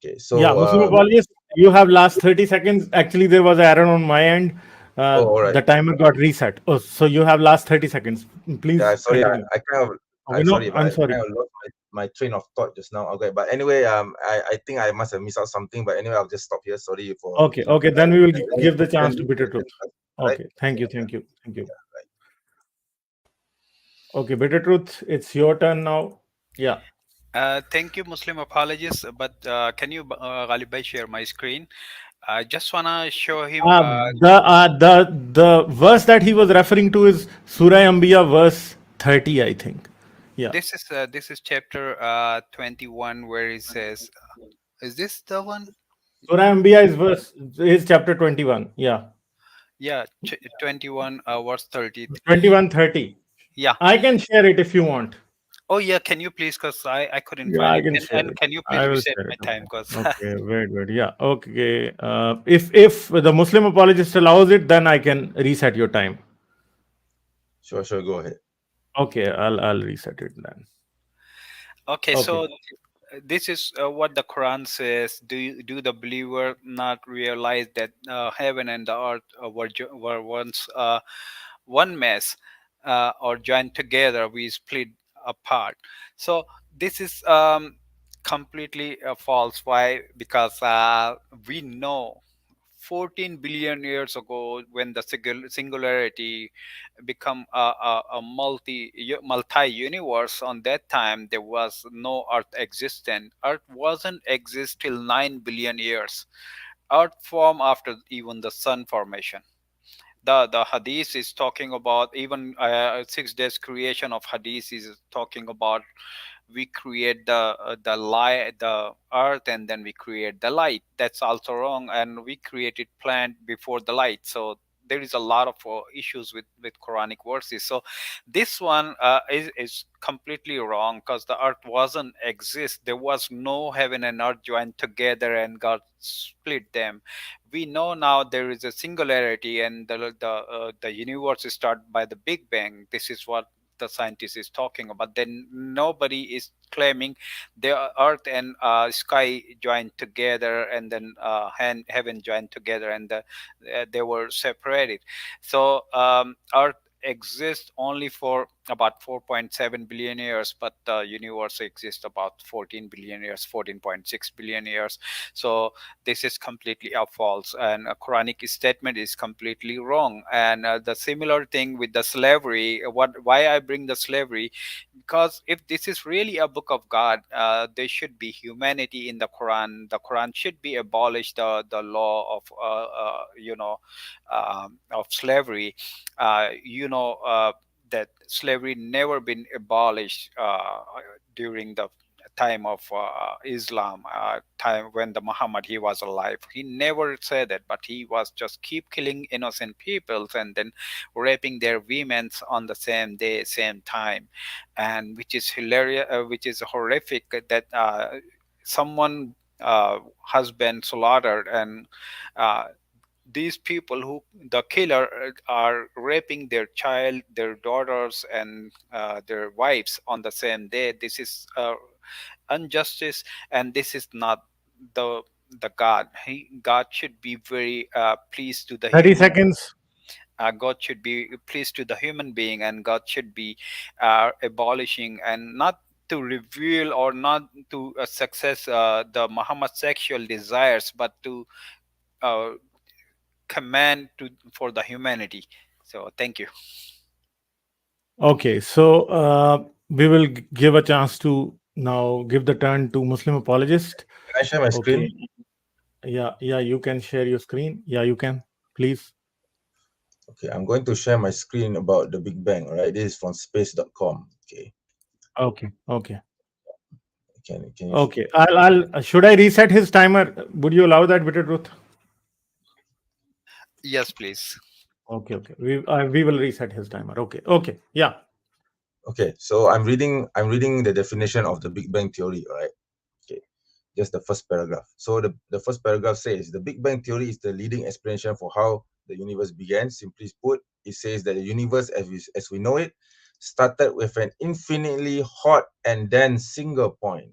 Okay, yeah, so Muslim apologist, you have last 30 seconds. Actually, there was an error on my end. oh, all right. The timer got reset. Oh, so you have last 30 seconds. Yeah, Please sorry, continue. I kind of, Okay, no, sorry, but I'm I sorry. kind of lost my train of thought just now. Okay, but anyway, I think I must have missed out something. But anyway, I'll just stop here. Sorry for Okay, okay, then we will give the chance then to we Bitter can Truth. discuss, right? Okay, thank you, Yeah, thank you, thank you. yeah, right. Okay, Bitter Truth, it's your turn now. Yeah. Thank you, Muslim apologists. But can you, Ghalib bhai, share my screen? I just wanna show him. The verse that he was referring to is Surah Anbiya verse 30, I think. Yeah. This is chapter 21 where it says, is this the one? Surah Anbiya is chapter 21. Yeah. Yeah, 21 verse 30. 21:30. Yeah. I can share it if you want. Oh yeah, can you please? Because I couldn't Yeah, find I it. can Can, share and it. can you please I will reset share my it. time? Okay. Because Okay. Wait. Wait. Yeah. Okay. If the Muslim apologist allows it, then I can reset your time. Sure, go ahead. Okay. I'll reset it then. okay, Okay. so this is what the Quran says. Do the believer not realize that heaven and the earth were once one mess, or joined together? We split apart. So this is completely false. Why? Because we know 14 billion years ago, when the singularity become a multi universe, on that time there was no earth existent. Earth wasn't exist till 9 billion years. Earth formed after even the sun formation. The hadith is talking about, even 6 days creation of hadith is talking about, we create the light, the earth, and then we create the light. That's also wrong. And we created plant before the light. So there is a lot of issues with Quranic verses. So this one is completely wrong, because the earth wasn't exist. There was no heaven and earth joined together and God split them. We know now there is a singularity, and the universe start by the Big Bang. This is what the scientist is talking about. Then nobody is claiming the earth and sky joined together, and then heaven joined together, and they were separated. So earth exists only for about 4.7 billion years, but the universe exists about 14 billion years, 14.6 billion years. So this is completely a false, and a Quranic statement is completely wrong. And the similar thing with the slavery. Why I bring the slavery? Because if this is really a book of God, there should be humanity in the Quran. The Quran should be abolished, the law of of slavery. That slavery never been abolished during the time of Islam, time when the Muhammad he was alive. He never said that, but he was just keep killing innocent peoples, and then raping their women on the same day, same time, and which is hilarious, which is horrific, that someone has been slaughtered, and uh, these people who the killer are raping their child, their daughters, and their wives on the same day. This is injustice, and this is not the God. God should be very pleased to the 30 human. seconds. God should be pleased to the human being, and God should be abolishing, and not to reveal or not to success the Muhammad sexual desires, but to uh, command to for the humanity. So thank you. Okay. So we will give a chance to now give the turn to Muslim apologist. Can I share my Okay. screen? Yeah. Yeah. You can share your screen. Yeah. You can. Please. Okay, I'm going to share my screen about the Big Bang. All right, this is from space.com. Okay, Okay. Okay. can you? Okay. Should I reset his timer? Would you allow that, Bitter Truth? Yes, please. Okay. Okay. We will reset his timer. Okay. Okay. Yeah. Okay, so I'm reading the definition of the Big Bang theory. All right. Okay, just the first paragraph. So the first paragraph says the Big Bang theory is the leading explanation for how the universe began. Simply put, it says that the universe as we know it started with an infinitely hot and dense single point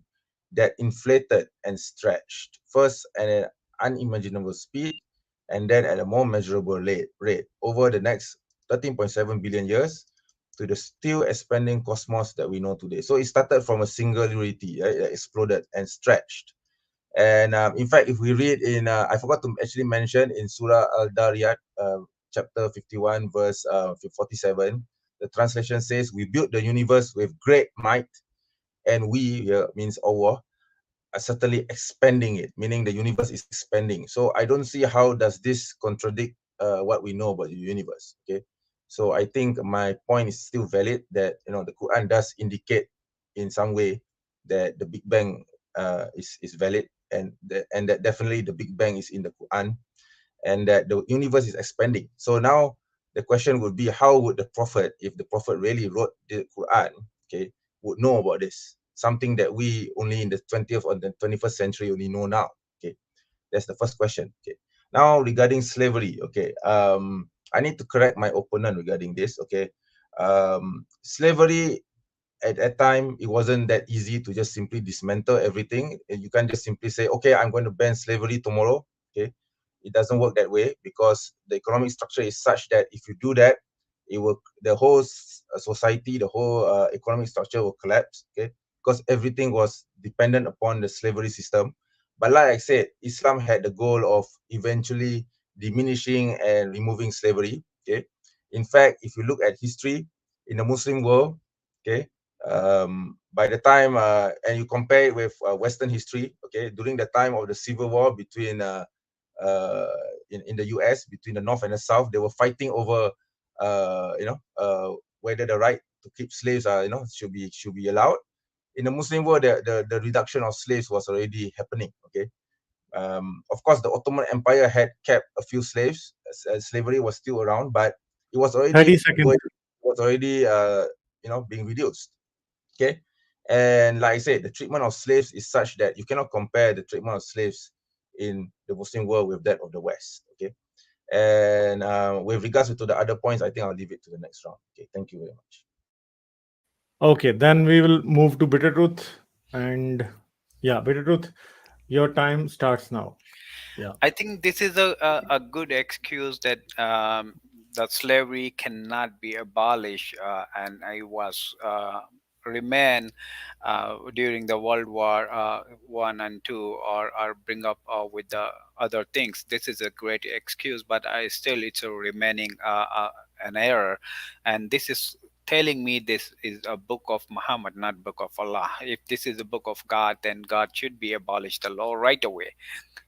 that inflated and stretched, first at an unimaginable speed and then at a more measurable rate over the next 13.7 billion years to the still expanding cosmos that we know today. So it started from a singularity, right, that exploded and stretched. And in fact, if we read in, I forgot to actually mention in Surah Al-Dariyat, chapter 51, verse 47, the translation says, "We built the universe with great might, and we," here means Allah, are certainly expanding it, meaning the universe is expanding. So I don't see how does this contradict what we know about the universe. Okay, so I think my point is still valid that the Quran does indicate in some way that the Big Bang is valid, and that definitely the Big Bang is in the Quran, and that the universe is expanding. So now the question would be, how would the prophet, if the prophet really wrote the Quran, okay, would know about this? Something that we only in the 20th or the 21st century only know now. Okay, that's the first question. Okay, now regarding slavery, okay, I need to correct my opponent regarding this. Okay, slavery at that time, it wasn't that easy to just simply dismantle everything. You can't just simply say, okay, I'm going to ban slavery tomorrow. Okay, it doesn't work that way, because the economic structure is such that if you do that, it will, the whole society, the whole economic structure will collapse. Okay, because everything was dependent upon the slavery system. But like I said, Islam had the goal of eventually diminishing and removing slavery. Okay, in fact, if you look at history in the Muslim world, okay, by the time and you compare it with Western history, okay, during the time of the civil war between uh, in the US, between the North and the South, they were fighting over whether the right to keep slaves should be allowed. In the Muslim world, the reduction of slaves was already happening. Okay, of course, the Ottoman Empire had kept a few slaves. Slavery was still around, but it was 30 already seconds. going, was already being reduced. Okay, and like I said, the treatment of slaves is such that you cannot compare the treatment of slaves in the Muslim world with that of the West. Okay, and with regards to the other points, I think I'll leave it to the next round. Okay, thank you very much. Okay, then we will move to Bitter Truth. And yeah, Bitter Truth, your time starts now. Yeah. I think this is a good excuse that that slavery cannot be abolished, and I was remain during the World War One and Two, or bring up with the other things. This is a great excuse, but I still it's a remaining an error, and this is telling me this is a book of Muhammad, not book of Allah. If this is a book of God, then God should be abolished the law right away.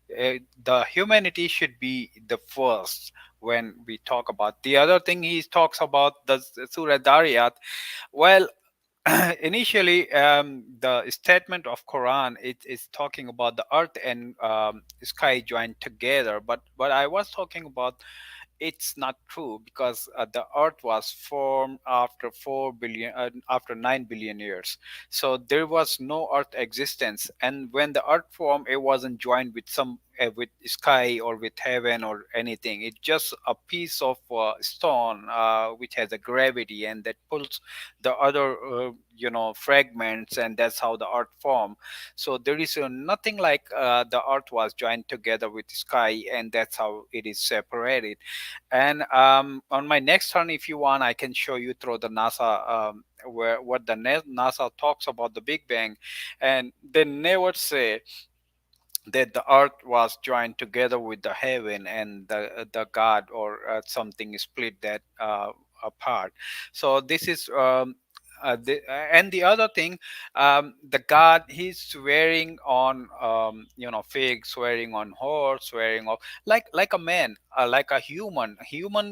The humanity should be the first when we talk about the other thing. He talks about the Surah Dariyat. Well, initially, the statement of Quran, it is talking about the earth and sky joined together, but I was talking about it's not true, because the earth was formed after 4 billion after 9 billion years. So there was no earth existence, and when the earth formed, it wasn't joined with some with sky or with heaven or anything. It's just a piece of stone which has a gravity, and that pulls the other fragments, and that's how the earth formed. So there is nothing like the earth was joined together with sky, and that's how it is separated. And on my next turn, if you want, I can show you through the NASA, where what the NASA talks about the Big Bang, and they never say that the earth was joined together with the heaven, and the God or something split that apart. So this is and the other thing, the God, he's swearing on fig, swearing on horse, swearing of like a man, like a human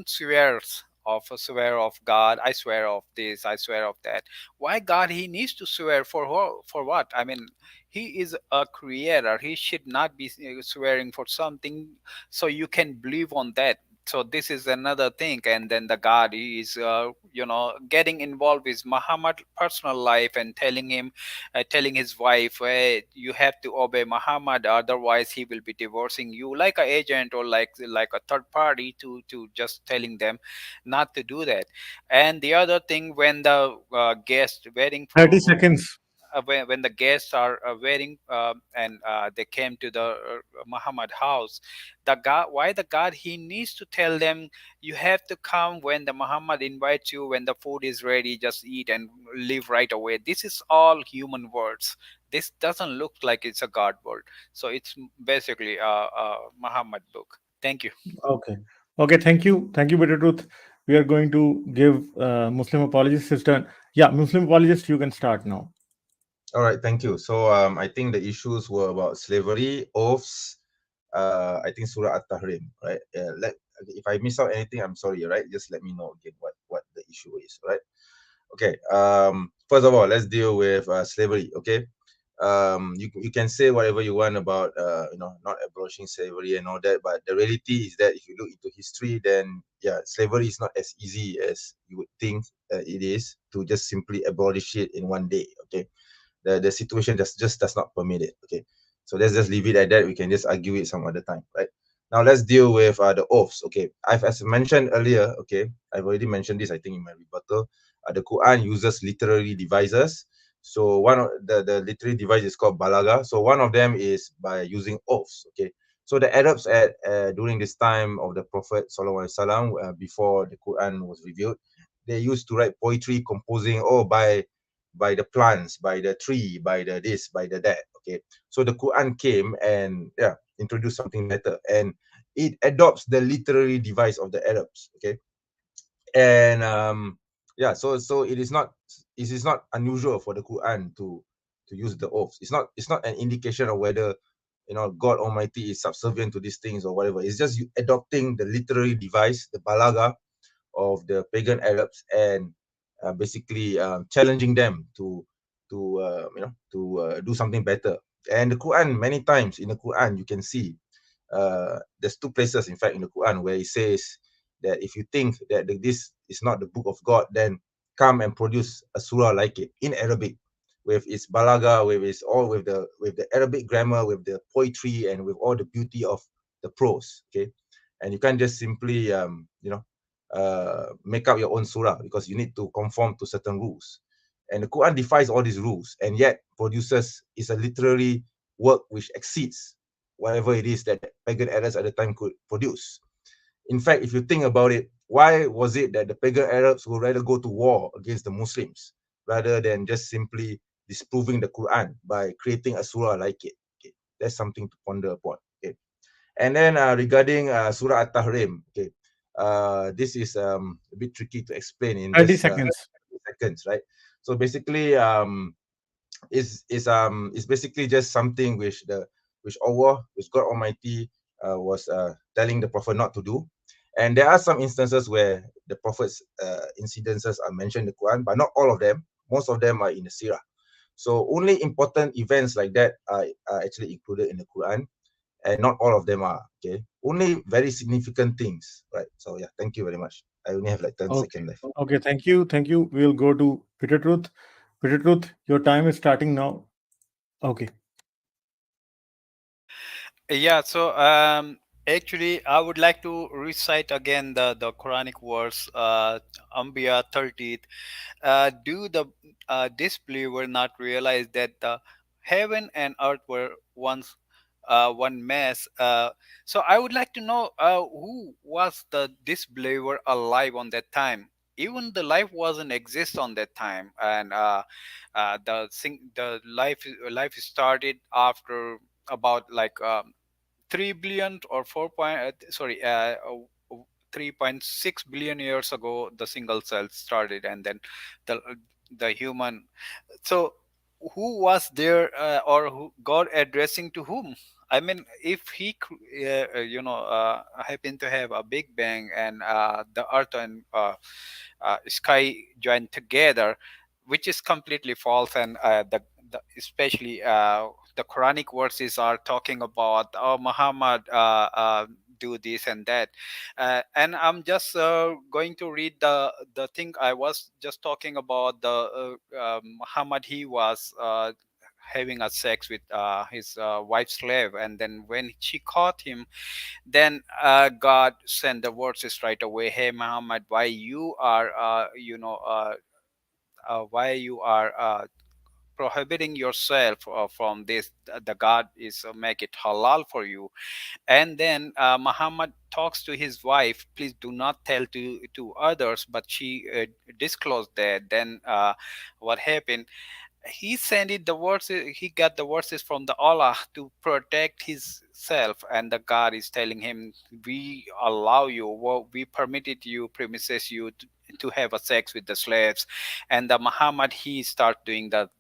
swears of a swear of God. I swear of this, I swear of that. Why God he needs to swear for what? I mean, he is a creator. He should not be swearing for something so you can believe on that. So this is another thing. And then the God, he is getting involved with Muhammad personal life, and telling him, telling his wife, hey, you have to obey Muhammad, otherwise he will be divorcing you, like a agent, or like a third party, to just telling them not to do that. And the other thing, when the guest waiting 30 for seconds. when the guests are waiting, and they came to the Muhammad house, the God, why the God, he needs to tell them, you have to come when the Muhammad invites you, when the food is ready, just eat and leave right away. This is all human words. This doesn't look like it's a God word. So it's basically a Muhammad book. Thank you. Okay. Okay. Thank you. Thank you, Bitter Truth. We are going to give Muslim apologist his turn. Yeah, Muslim apologist, you can start now. All right, thank you. So I think the issues were about slavery, oaths, I think Surah At-Tahrim, right? If I miss out anything, I'm sorry, right? Just let me know again what the issue is, right? Okay. First of all, let's deal with slavery. Okay. You can say whatever you want about not abolishing slavery and all that, but the reality is that if you look into history, then yeah, slavery is not as easy as you would think it is to just simply abolish it in one day. Okay, the situation just does not permit it. Okay, so let's just leave it at that. We can just argue it some other time, right? Now let's deal with the oaths. Okay, I've as mentioned earlier. Okay, I've already mentioned this, I think, in my rebuttal. The Quran uses literary devices. So one of the literary device is called balaga. So one of them is by using oaths. Okay, so the Arabs at during this time of the Prophet Sallallahu Alaihi Wasallam, before the Quran was revealed, they used to write poetry, composing, oh, by the plants, by the tree, by the this, by the that. Okay, so the Quran came and yeah, introduced something better, and it adopts the literary device of the Arabs. Okay, and yeah, so it is not unusual for the Quran to use the oaths. It's not an indication of whether God Almighty is subservient to these things or whatever. It's just you adopting the literary device, the balaga of the pagan Arabs, and basically challenging them to do something better. And the Quran, many times in the Quran, you can see there's two places, in fact, in the Quran where it says that if you think that this is not the book of God, then come and produce a surah like it in Arabic, with its balaga, with the Arabic grammar, with the poetry, and with all the beauty of the prose. Okay, and you can't just simply make up your own surah, because you need to conform to certain rules. And the Quran defies all these rules, and yet produces is a literary work which exceeds whatever it is that pagan Arabs at the time could produce. In fact, if you think about it, why was it that the pagan Arabs would rather go to war against the Muslims rather than just simply disproving the Quran by creating a surah like it? Okay, that's something to ponder upon. Okay, and then regarding Surah At-Tahrim, okay, this is a bit tricky to explain in 30 just seconds. seconds, right? So basically, is basically just something which Allah, which God Almighty was telling the Prophet not to do. And there are some instances where the Prophet's incidences are mentioned in the Quran, but not all of them. Most of them are in the Sirah. So only important events like that are actually included in the Quran, and not all of them are. Okay, only very significant things, right? So yeah, thank you very much. I only have like 10 Okay. seconds left. Okay. Thank you. Thank you. We'll go to Peter Truth. Peter Truth, your time is starting now. Okay. Yeah, so actually, I would like to recite again the Quranic verse, Anbiya 30. Do the disbeliever not realize that the heaven and earth were once one mass? So I would like to know who was the disbeliever alive on that time. Even the life wasn't exist on that time, and the life started after about like 3 billion or 4 point sorry 3.6 billion years ago the single cell started, and then the the human. So who was there, or who God addressing to whom? I mean, if he happened to have a big bang, and the earth and sky joined together, which is completely false. And especially the Quranic verses are talking about, oh, Muhammad do this and that. And I'm just going to read the thing I was just talking about. The Muhammad, he was having a sex with his wife's slave, and then when she caught him, then God sent the verses right away. Hey, Muhammad, why you are prohibiting yourself from this? The God is make it halal for you. And then Muhammad talks to his wife, please do not tell to others, but she disclosed that. Then what happened, he sent it the verses, he got the verses from the Allah to protect his self. And the God is telling him, we allow you, well, we permitted you, premises you to have a sex with the slaves. And the Muhammad, he start doing the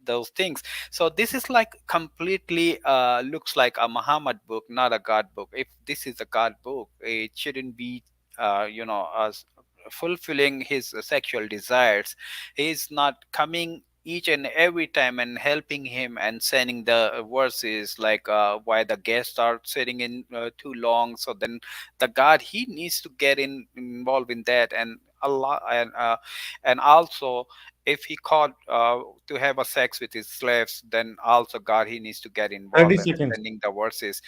those things. So this is like completely looks like a Muhammad book, not a God book. If this is a God book, it shouldn't be fulfilling his sexual desires. He's not coming each and every time and helping him and sending the verses like why the guests are sitting in too long. So then the god, he needs to get involved in that. And Allah, and also if he caught to have a sex with his slaves, then also god, he needs to get 30 involved and seconds. sending the verses.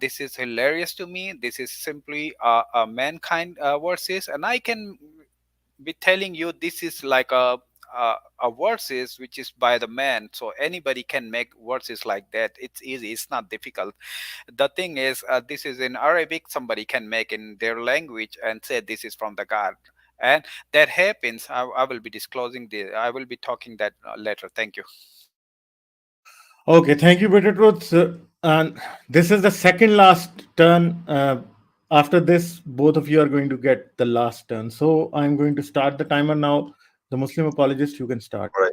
This is hilarious to me. This is simply a mankind verses, and I can be telling you this is like a verses which is by the man, so anybody can make verses like that. It's easy, it's not difficult. The thing is, this is in Arabic, somebody can make in their language and say this is from the god. And that happens. I will be disclosing the, I will be talking that later. Thank you. Okay, thank you, Bitter Truths. And this is the second last turn. After this, both of you are going to get the last turn. So I'm going to start the timer now. The Muslim apologist, you can start. All right.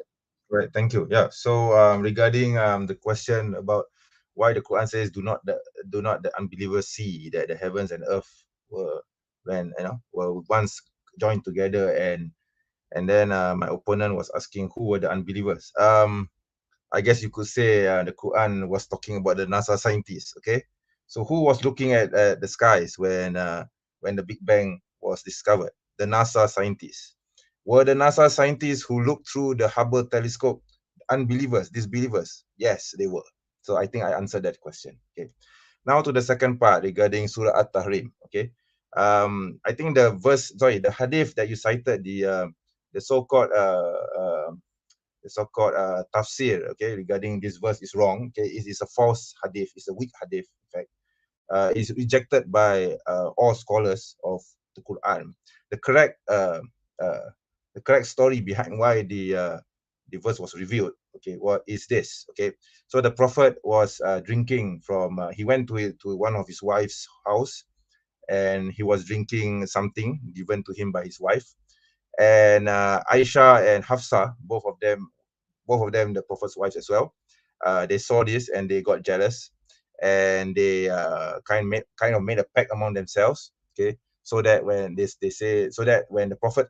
Right. Thank you. Yeah. So regarding the question about why the Quran says do not the unbelievers see that the heavens and earth were when were once joined together, and then my opponent was asking who were the unbelievers. I guess you could say the Quran was talking about the NASA scientists. Okay, so who was looking at the skies when the Big Bang was discovered? The NASA scientists. Were the NASA scientists who looked through the Hubble telescope unbelievers, disbelievers? Yes, they were. So I think I answered that question. Okay. Now to the second part regarding Surah At-Tahrim. Okay. I think the hadith that you cited, the so-called tafsir, okay, regarding this verse is wrong. Okay, it is a false hadith. It's a weak hadith. In fact, is rejected by all scholars of the Quran. The correct uh, the correct story behind why the verse was revealed. Okay, what is this? Okay, so the prophet was drinking from. He went to one of his wife's house, and he was drinking something given to him by his wife. And Aisha and Hafsa, both of them, the prophet's wives as well. They saw this and they got jealous, and they kind of made a pact among themselves. Okay, so that when they say, so that when the prophet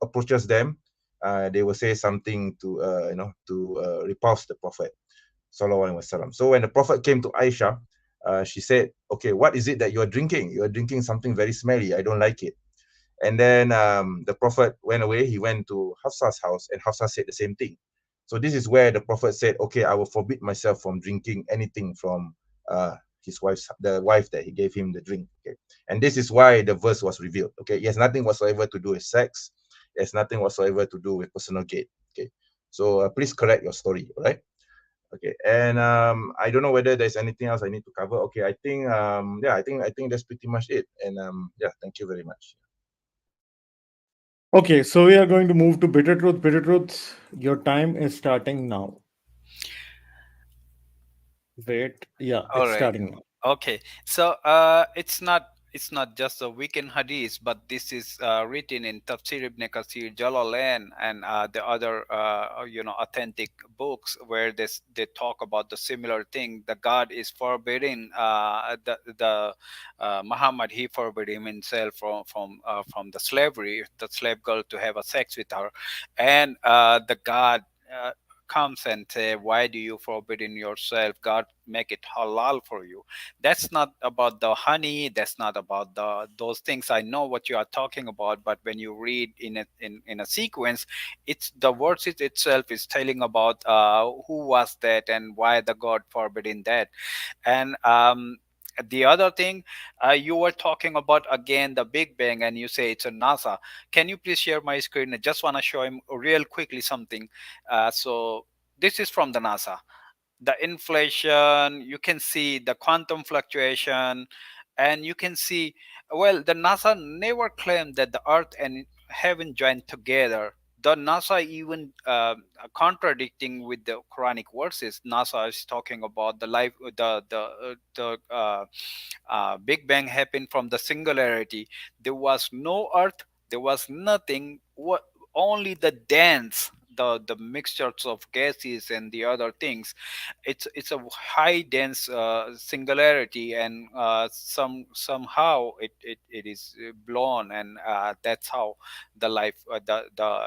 approaches them, they will say something to repulse the prophet. Sallallahu Alaihi Wasallam. So when the prophet came to Aisha, she said, "Okay, what is it that you are drinking? You are drinking something very smelly. I don't like it." And then the prophet went away. He went to Hafsa's house, and Hafsa said the same thing. So this is where the prophet said, "Okay, I will forbid myself from drinking anything from the wife that he gave him the drink." Okay, and this is why the verse was revealed. Okay, it has nothing whatsoever to do with sex. It has nothing whatsoever to do with personal gain. Okay, so please correct your story. All right. Okay, and I don't know whether there's anything else I need to cover. Okay, I think I think that's pretty much it. And yeah, thank you very much. Okay, so we are going to move to Bitter Truth. Bitter Truths, your time is starting now. Wait, yeah, All it's right. starting now. Okay, so it's not just a weekend hadith, but this is written in Tafsir ibn Kathir, Jalalain, and the other authentic books where they talk about the similar thing. The God is forbidding the Muhammad, he forbid him himself from the slave girl to have a sex with her, and the God. Comes and say, why do you forbidden yourself? God make it halal for you. That's not about the honey, that's not about those things. I know what you are talking about, but when you read in a sequence, it's the words itself is telling about who was that and why the God forbidden that. And the other thing, you were talking about again the Big Bang, and you say it's a NASA. Can you please share my screen? I just want to show him real quickly something. So this is from the NASA. The inflation, you can see the quantum fluctuation, and you can see, well, the NASA never claimed that the Earth and heaven joined together. The NASA even contradicting with the Quranic verses. NASA is talking about the life, the Big Bang happened from the singularity. There was no Earth, there was nothing. What, only the dance. the mixtures of gases and the other things. It's a high dense singularity, and somehow it is blown, and that's how the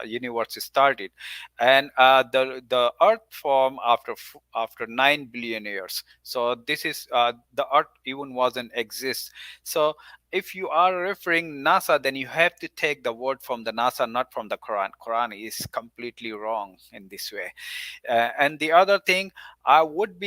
universe started. And the earth formed after 9 billion years. So this is the earth even wasn't exist. So if you are referring NASA, then you have to take the word from the NASA, not from the Quran is completely wrong in this way. And the other thing, I would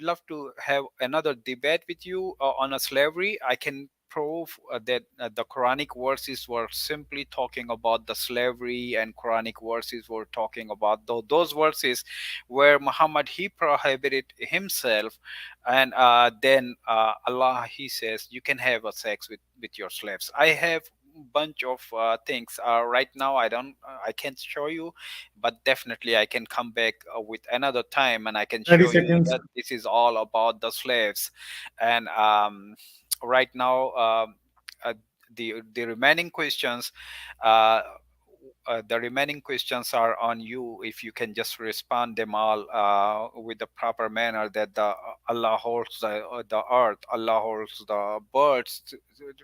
love to have another debate with you on a slavery. I can prove that the Quranic verses were simply talking about the slavery, and Quranic verses were talking about those verses where Muhammad he prohibited himself, and then Allah he says you can have a sex with your slaves. I have bunch of things right now. I can't show you, but definitely I can come back with another time, and I can 30 show you seconds. that this is all about the slaves. And right now, uh, the remaining questions, uh, the remaining questions are on you. If you can just respond them all with the proper manner, that the Allah holds the earth, Allah holds the birds,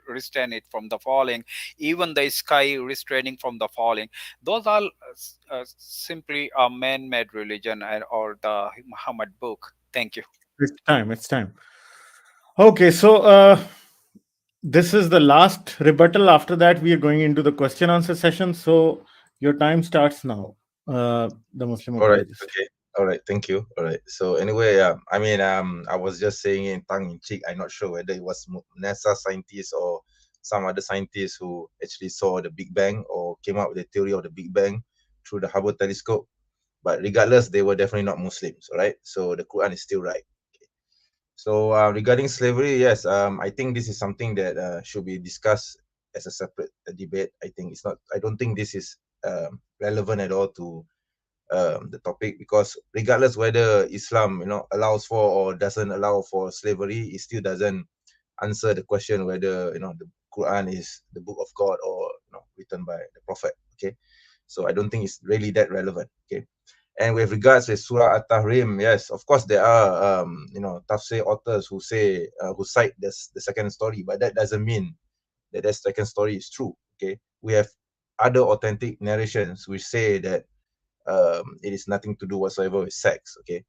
restrain it from the falling, even the sky restraining from the falling. Those are simply a man-made religion, or the Muhammad book. Thank you. It's time. It's time. Okay, so this is the last rebuttal. After that, we are going into the question answer session. So your time starts now. The Muslim All right. apologist. Okay. All right. Thank you. All right. So anyway, I mean, I was just saying in tongue in cheek. I'm not sure whether it was NASA scientists or some other scientists who actually saw the Big Bang or came up with the theory of the Big Bang through the Hubble telescope. But regardless, they were definitely not Muslims. All right. So the Quran is still right. Okay. So regarding slavery, yes, I think this is something that should be discussed as a separate debate. I think it's not. I don't think this is relevant at all to the topic, because regardless whether Islam allows for or doesn't allow for slavery, it still doesn't answer the question whether the Quran is the book of God or written by the Prophet. Okay, so I don't think it's really that relevant. Okay, and with regards to Surah At-Tahrim, yes, of course there are tafsir authors who say who cite this the second story, but that doesn't mean that the second story is true. Okay, we have other authentic narrations which say that it is nothing to do whatsoever with sex. Okay,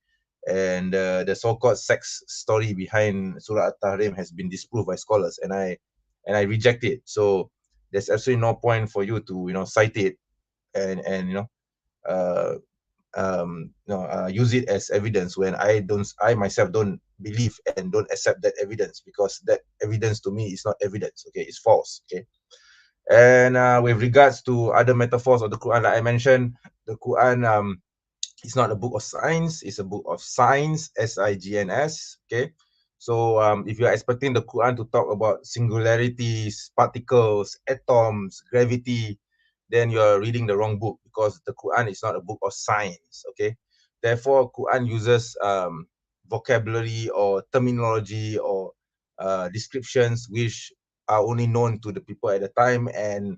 and the so-called sex story behind Surah At-Tahrim has been disproved by scholars, and I reject it. So there's absolutely no point for you to cite it and uh, use it as evidence when I myself don't believe and don't accept that evidence, because that evidence to me is not evidence. Okay, it's false. Okay, and with regards to other metaphors of the Quran, like I mentioned, the Quran it's not a book of science, it's a book of science, SIGNS. Okay, so if you're expecting the Quran to talk about singularities, particles, atoms, gravity, then you're reading the wrong book, because the Quran is not a book of science. Okay, therefore Quran uses vocabulary or terminology or descriptions which are only known to the people at the time and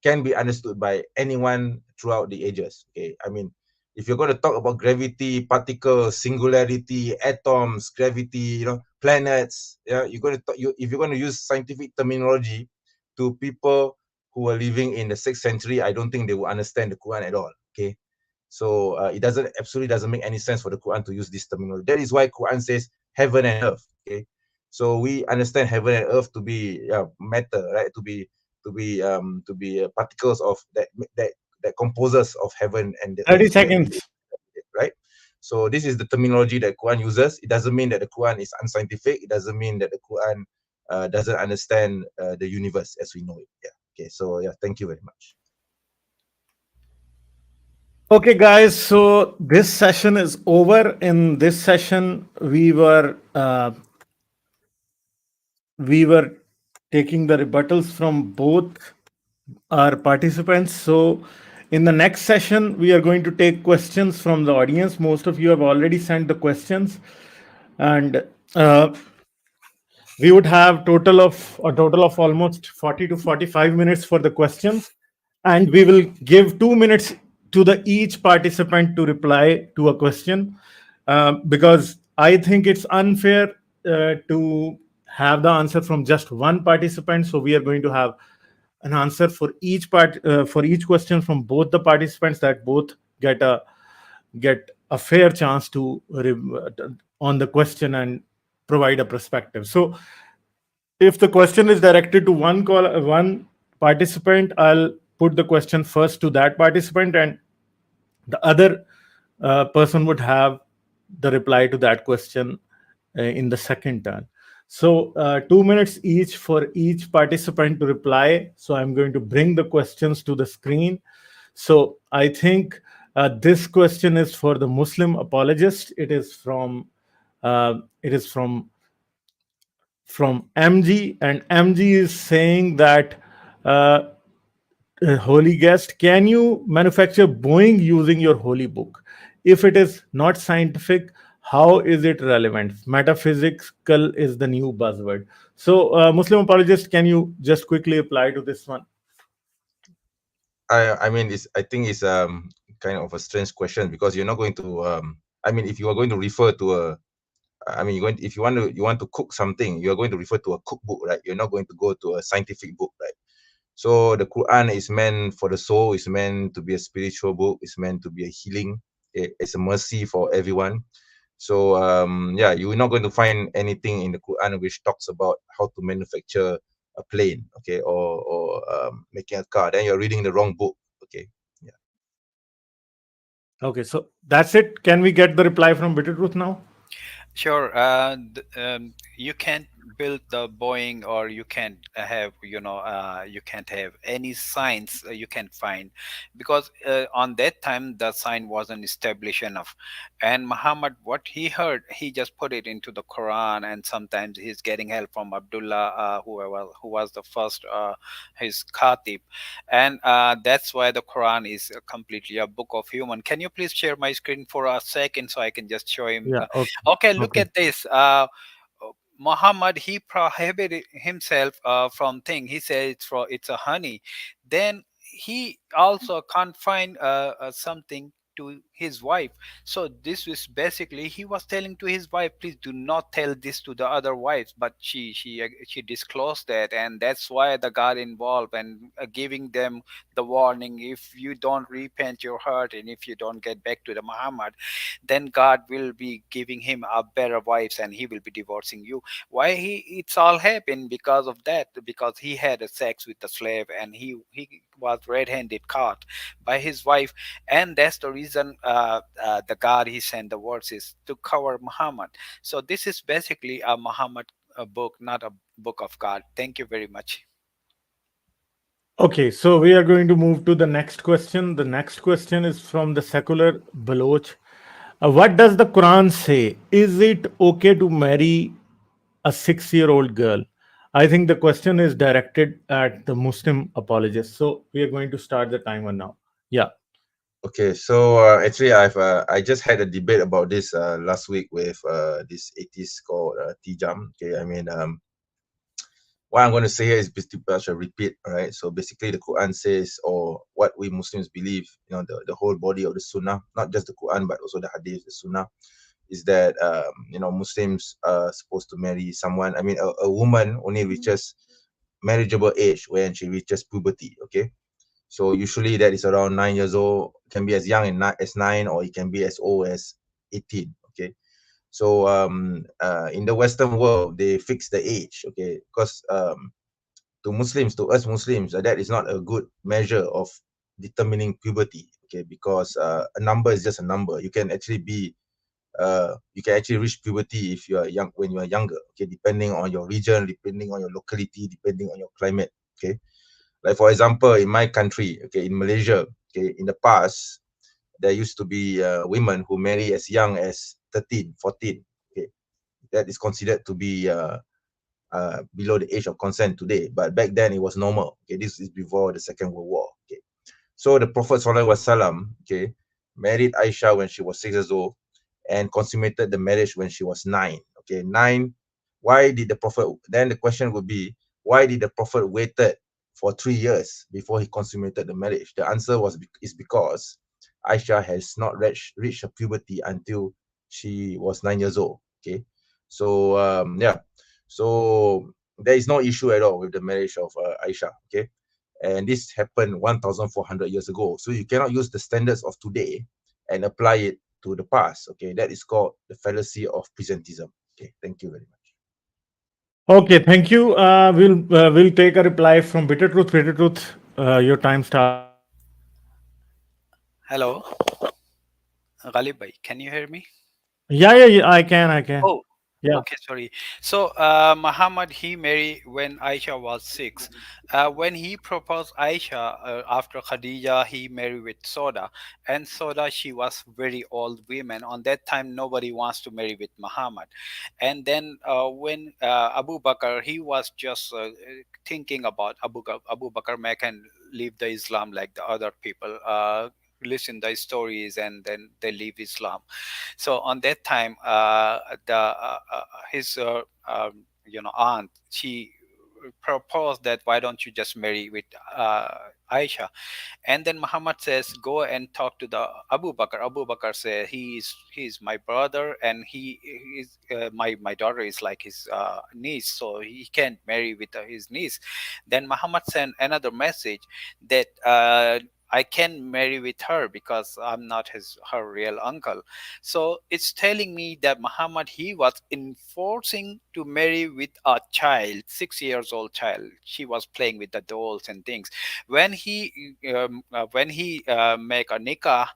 can be understood by anyone throughout the ages. Okay, I mean, if you're going to talk about gravity, particles, singularity, atoms, gravity, planets, yeah, if you're going to use scientific terminology to people who were living in the 6th century, I don't think they will understand the Quran at all. Okay, so it absolutely doesn't make any sense for the Quran to use this terminology. That is why Quran says heaven and earth. Okay, so we understand heaven and earth to be matter, right? To be particles of that composes of heaven and the 30 earth, when seconds. right. So this is the terminology that Quran uses. It doesn't mean that the Quran is unscientific. It doesn't mean that the Quran doesn't understand the universe as we know it. Yeah. Okay. So yeah, thank you very much. Okay, guys. So this session is over. In this session, we were taking the rebuttals from both our participants. So in the next session, we are going to take questions from the audience. Most of you have already sent the questions, and we would have a total of almost 40 to 45 minutes for the questions, and we will give 2 minutes to the each participant to reply to a question, because I think it's unfair to have the answer from just one participant. So we are going to have an answer for each question from both the participants, that both get a fair chance to on the question and provide a perspective. So if the question is directed to one participant, I'll put the question first to that participant, and the other person would have the reply to that question in the second turn. So 2 minutes each for each participant to reply. So I'm going to bring the questions to the screen. So I think this question is for the Muslim apologist. It is from MG, and MG is saying that, uh, holy guest, can you manufacture Boeing using your holy book? If it is not scientific, how is it relevant? Metaphysical is the new buzzword. So, Muslim apologist, can you just quickly apply to this one? I mean, I think it's kind of a strange question, because you're not going to I mean, if you are going to refer to a, I mean, you're going if you want to cook something, you're going to refer to a cookbook, right? You're not going to go to a scientific book, right? So the Quran is meant for the soul, is meant to be a spiritual book, is meant to be a healing. It's a mercy for everyone. So yeah, you're not going to find anything in the Quran which talks about how to manufacture a plane, okay, or making a car. Then you're reading the wrong book, okay. Yeah. Okay, so that's it. Can we get the reply from Bitter Truth now? Sure. You can't build the Boeing, or you can't have, you can't have any signs you can find, because on that time the sign wasn't established enough. And Muhammad, what he heard, he just put it into the Quran, and sometimes he's getting help from Abdullah, who was the first, his khatib, and that's why the Quran is completely a book of human. Can you please share my screen for a second so I can just show him? Yeah. Okay. Okay, look Okay. at this. Muhammad, he prohibited himself from thing. He said it's a honey. Then he also can't find something to his wife. So this is basically, he was telling to his wife, please do not tell this to the other wives. But she disclosed that, and that's why the God involved, and giving them the warning: if you don't repent your heart, and if you don't get back to the Muhammad, then God will be giving him a better wives, and he will be divorcing you. Why it's all happened because of that, because he had a sex with the slave, and he was red-handed caught by his wife. And that's the reason the God he sent the words is to cover Muhammad. So this is basically a Muhammad book, not a book of God. Thank you very much. Okay, so we are going to move to the next question. The next question is from the secular Baloch. What does the Quran say? Is it okay to marry a 6-year-old girl? I think the question is directed at the Muslim apologist. So we are going to start the timer now. Yeah. Okay, so actually, I just had a debate about this last week with this atheist called Tijam. Okay, I mean, what I'm going to say here is basically a repeat. All right, so basically, the Quran says, or what we Muslims believe, the whole body of the Sunnah, not just the Quran but also the Hadith, the Sunnah, is that Muslims are supposed to marry someone. I mean, a woman only reaches marriageable age when she reaches puberty. Okay, so usually that is around 9 years old. It can be as young as 9, or it can be as old as 18. Okay, so in the Western world, they fix the age. Okay, because to us Muslims, that is not a good measure of determining puberty. Okay, because a number is just a number. You can actually reach puberty if you are young, when you are younger. Okay, depending on your region, depending on your locality, depending on your climate. Okay, like for example, in my country, okay, in Malaysia, okay, in the past, there used to be women who marry as young as 13, 14. Okay, that is considered to be below the age of consent today. But back then it was normal. Okay, this is before the Second World War. Okay, so the Prophet Sallallahu Alaihi Wasallam, okay, married Aisha when she was 6 years old and consummated the marriage when she was 9. Okay, 9. Why did the Prophet? Then the question would be, why did the Prophet waited for 3 years before he consummated the marriage? The answer is because Aisha has not reached her puberty until she was 9 years old. Okay, so yeah, so there is no issue at all with the marriage of Aisha. Okay, and this happened 1,400 years ago. So you cannot use the standards of today and apply it to the past. Okay, that is called the fallacy of presentism. Okay, thank you very much. Okay, thank you. We'll take a reply from Bitter Truth. Bitter Truth, your time starts now. Hello, Ghalib bhai, can you hear me? Yeah, I can, I can. Oh, Yeah. okay, sorry. So, Muhammad, he married when Aisha was 6. When he proposed Aisha after Khadija, he married with Soda. And Soda, she was very old woman. On that time, nobody wants to marry with Muhammad. And then when Abu Bakr, he was just thinking about Abu Bakr may can leave the Islam like the other people. Listen the stories and then they leave Islam. So on that time, the his aunt, she proposed that why don't you just marry with Aisha. And then Muhammad says, go and talk to the Abu Bakr. Abu Bakr said, he's my brother, and he is my daughter is like his niece, so he can't marry with his niece. Then Muhammad sent another message that I can marry with her because I'm not her real uncle. So it's telling me that Muhammad, he was enforcing to marry with a child, 6 years old child. She was playing with the dolls and things. When he make a nikah,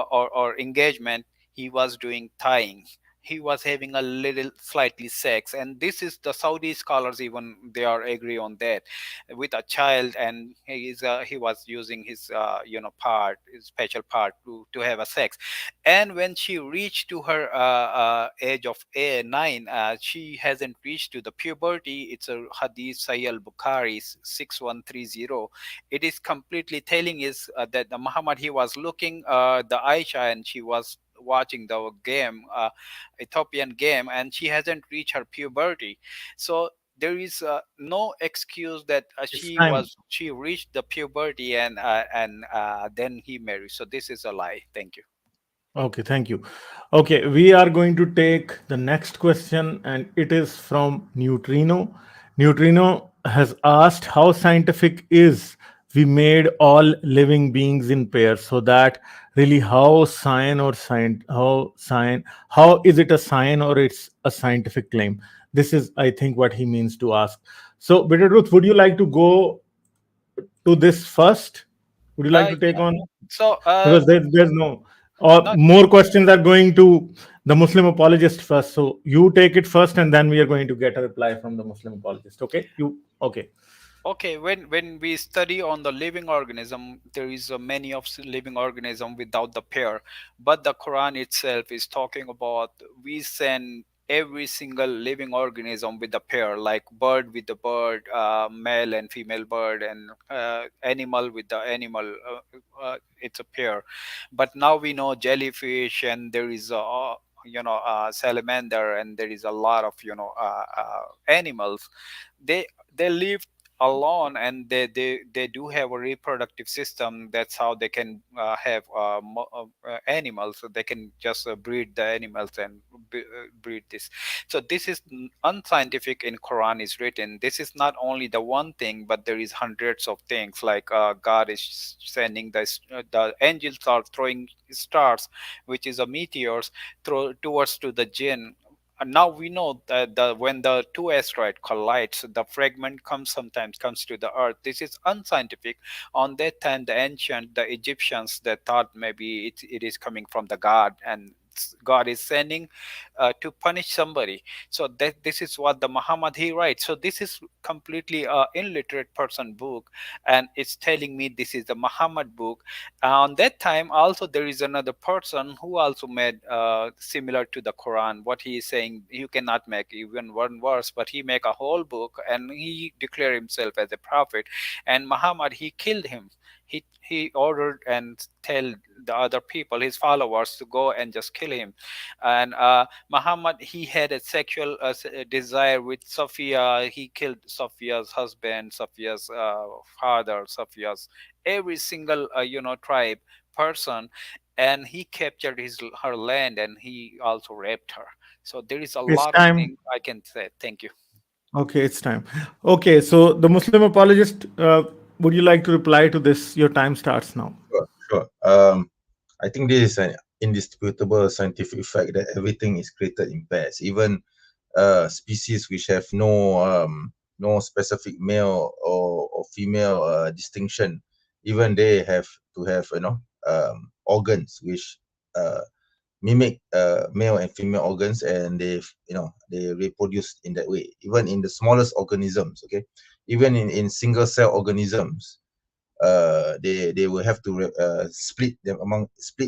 or engagement, he was doing tying. He was having a little slightly sex, and this is the Saudi scholars, even they are agree on that, with a child. And he was using his part, his special part, to have a sex. And when she reached to her age of 9, she hasn't reached to the puberty. It's a hadith Sahih al-Bukhari 6130. It is completely telling is that the Muhammad, he was looking the Aisha, and she was watching the game, Ethiopian game, and she hasn't reached her puberty. So there is no excuse that It's time. she reached the puberty, and then he married. So this is a lie. Thank you. Okay, thank you. Okay, we are going to take the next question, and it is from Neutrino. Neutrino has asked, how scientific is we made all living beings in pairs? So that really, how sign or sign, how is it a sign or it's a scientific claim? This is, I think, what he means to ask. So, Bitter Truth, would you like to go to this first? Would you like to take Yeah. on, So because there's no, or not more questions are going to the Muslim apologist first, so you take it first and then we are going to get a reply from the Muslim apologist. Okay, you, okay. okay. When we study on the living organism, there is a many of living organism without the pair, but the Quran itself is talking about we send every single living organism with a pair, like bird with the bird, male and female bird, and animal with the animal, it's a pair. But now we know jellyfish, and there is a salamander, and there is a lot of animals. They live alone, and they do have a reproductive system. That's how they can have animals, so they can just breed the animals and breed this. So this is unscientific. In Quran is written, this is not only the one thing, but there is hundreds of things, like God is sending the angels are throwing stars, which is a meteors, towards to the jinn. And now we know that when the two asteroid collides, the fragment sometimes comes to the earth. This is unscientific. On that time, the Egyptians, they thought maybe it is coming from the God, and God is sending to punish somebody. So that this is what the Muhammad, he writes. So this is completely a illiterate person book, and it's telling me this is the Muhammad book. On that time also, there is another person who also made similar to the Quran. What he is saying, you cannot make even one verse, but he make a whole book, and he declare himself as a prophet. And Muhammad, he killed him. he ordered and tell the other people, his followers, to go and just kill him. And Muhammad, he had a sexual desire with Sophia. He killed Sophia's husband, Sophia's father, Sophia's every single tribe person, and he captured her land, and he also raped her. So there is a It's lot of time. things I can say. Thank you. Okay, it's time. Okay, so the Muslim apologist, would you like to reply to this? Your time starts now. Sure, sure. I think this is an indisputable scientific fact that everything is created in pairs. Even species which have no specific male or female distinction, even they have to have organs which uh, mimic male and female organs, and they reproduce in that way. Even in the smallest organisms, okay, even in single cell organisms, they will have to split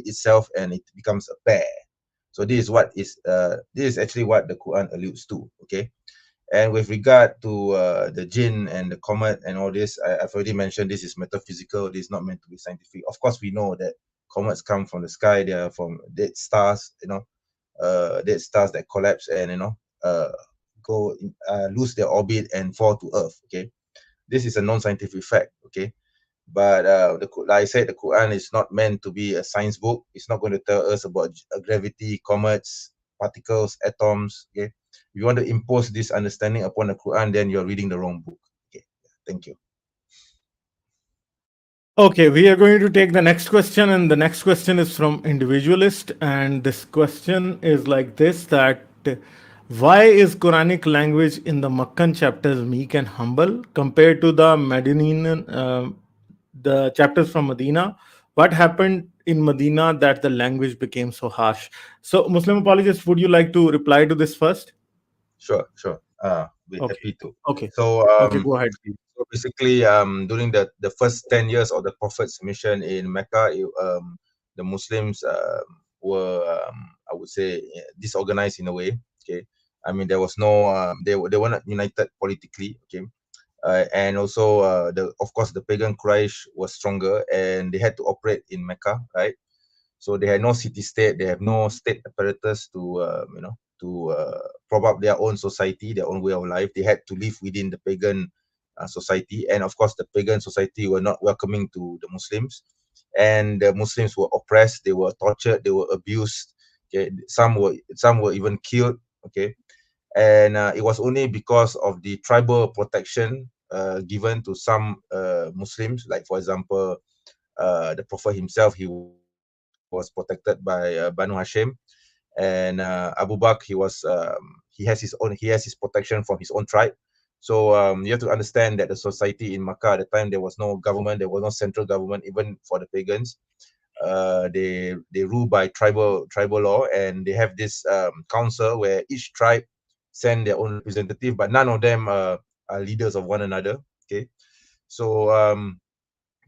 itself, and it becomes a pair. So this is actually what the Quran alludes to. Okay, and with regard to the jinn and the comet and all this, I've already mentioned this is metaphysical. This is not meant to be scientific. Of course, we know that comets come from the sky. They are from dead stars. Dead stars that collapse and go lose their orbit and fall to Earth. Okay, this is a non-scientific fact. Okay, but like I said, the Quran is not meant to be a science book. It's not going to tell us about gravity, comets, particles, atoms. Okay, if you want to impose this understanding upon the Quran, then you're reading the wrong book. Okay, thank you. Okay, we are going to take the next question, and the next question is from individualist, and this question is like this: that why is Quranic language in the Makkan chapters meek and humble compared to the Medinan, the chapters from Medina? What happened in Medina that the language became so harsh? So, Muslim apologists, would you like to reply to this first? Sure, sure. Be Okay, happy to. okay, So okay. Go ahead, please. so basically, during the first 10 years of the Prophet's mission in Mecca, the Muslims were, I would say, disorganized in a way. Okay, I mean there was no, they were not united politically. Okay, and also the of course the pagan Quraysh was stronger, and they had to operate in Mecca, right? So they had no city state, they have no state apparatus to prop up their own society, their own way of life. They had to live within the pagan society, and of course the pagan society were not welcoming to the Muslims, and the Muslims were oppressed, they were tortured, they were abused. Okay, some were even killed. Okay, and it was only because of the tribal protection given to some Muslims, like for example, the Prophet himself, he was protected by Banu Hashim, and Abu Bakr, he has his protection from his own tribe. So you have to understand that the society in Makkah at the time, there was no government, there was no central government, even for the pagans. They rule by tribal law, and they have this council where each tribe send their own representative, but none of them are leaders of one another. Okay, so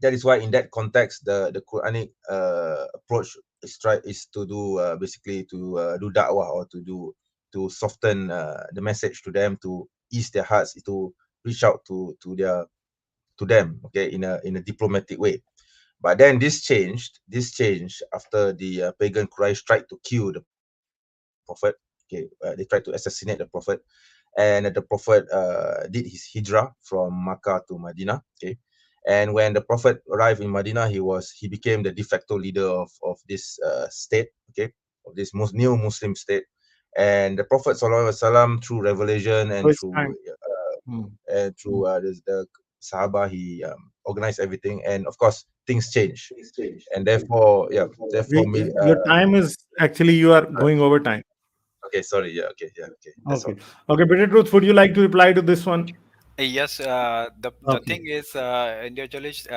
that is why in that context the Quranic approach is to do basically to do da'wah, or to soften the message to them, to ease their hearts, to reach out to them, okay, in a diplomatic way. But then this changed after the pagan Quraysh tried to kill the Prophet. Okay, they tried to assassinate the Prophet, and the Prophet did his hijrah from Makkah to Medina. Okay, and when the Prophet arrived in Medina, he became the de facto leader of this state. Okay, of this new Muslim state. And the Prophet Sallallahu Alaihi Wasallam, through revelation So and it's through time. Hmm. the Sahaba, he organized everything, and of course things change, and therefore, yeah, therefore, Your time is actually, you are going over time. okay, sorry, yeah, okay, yeah, okay, that's Okay. all. Okay, Bitter Truth, would you like to reply to this one? Yes, the Okay. thing is, individualist,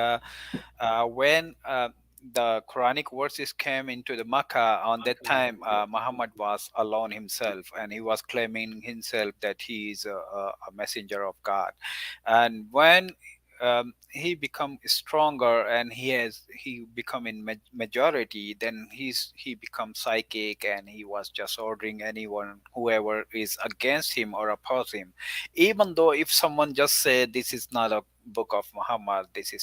when the Quranic verses came into the Makkah, on that time, Muhammad was alone himself, and he was claiming himself that he is a messenger of God. And when he become stronger and he become in majority, then he becomes psychic, and he was just ordering anyone whoever is against him or oppose him, even though if someone just say this is not a book of Muhammad. This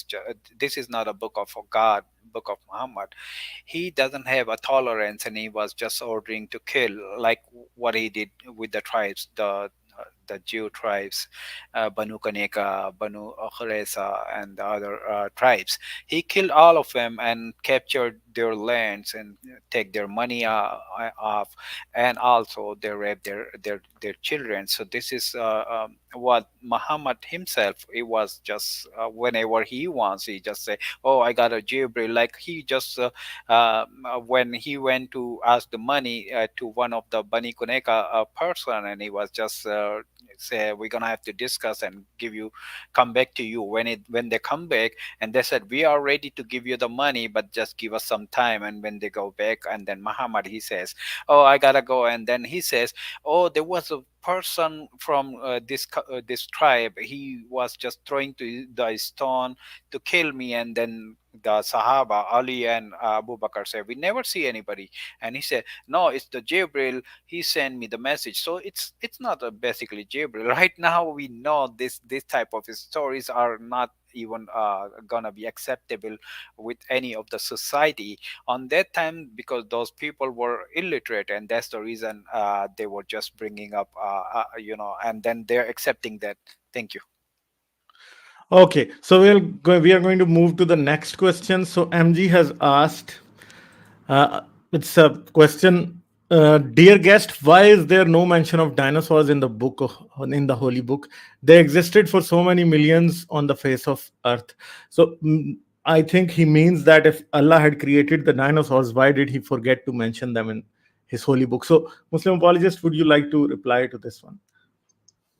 is not a book of God, book of Muhammad. He doesn't have a tolerance, and he was just ordering to kill, like what he did with the tribes, the Jew tribes, Banu Kaneka, Banu Kharesa, and the other tribes. He killed all of them and captured their lands and take their money off, and also they rape their children. So this is what Muhammad himself. It was just whenever he wants, he just say, "Oh, I got a jailbreak." Like he just when he went to ask the money to one of the Bani Kuneka person, and he was just say, "We're gonna have to discuss and come back to you when they come back." And they said, "We are ready to give you the money, but just give us some time." And when they go back, and then Muhammad, he says, "Oh, I gotta go." And then he says, "Oh, there was a person from this tribe. He was just throwing to the stone to kill me." And then the Sahaba, Ali and Abu Bakr, said, "We never see anybody." And he said, "No, it's the Jibril. He sent me the message." So it's not basically Jibril. Right now, we know this type of stories are not even gonna be acceptable with any of the society on that time, because those people were illiterate, and that's the reason they were just bringing up and then they're accepting that. Thank you. Okay, so we are going to move to the next question. So MG has asked, uh, it's a question, dear guest, why is there no mention of dinosaurs in the in the holy book? They existed for so many millions on the face of earth. So I think he means that if Allah had created the dinosaurs, why did he forget to mention them in his holy book? So Muslim apologist, would you like to reply to this one?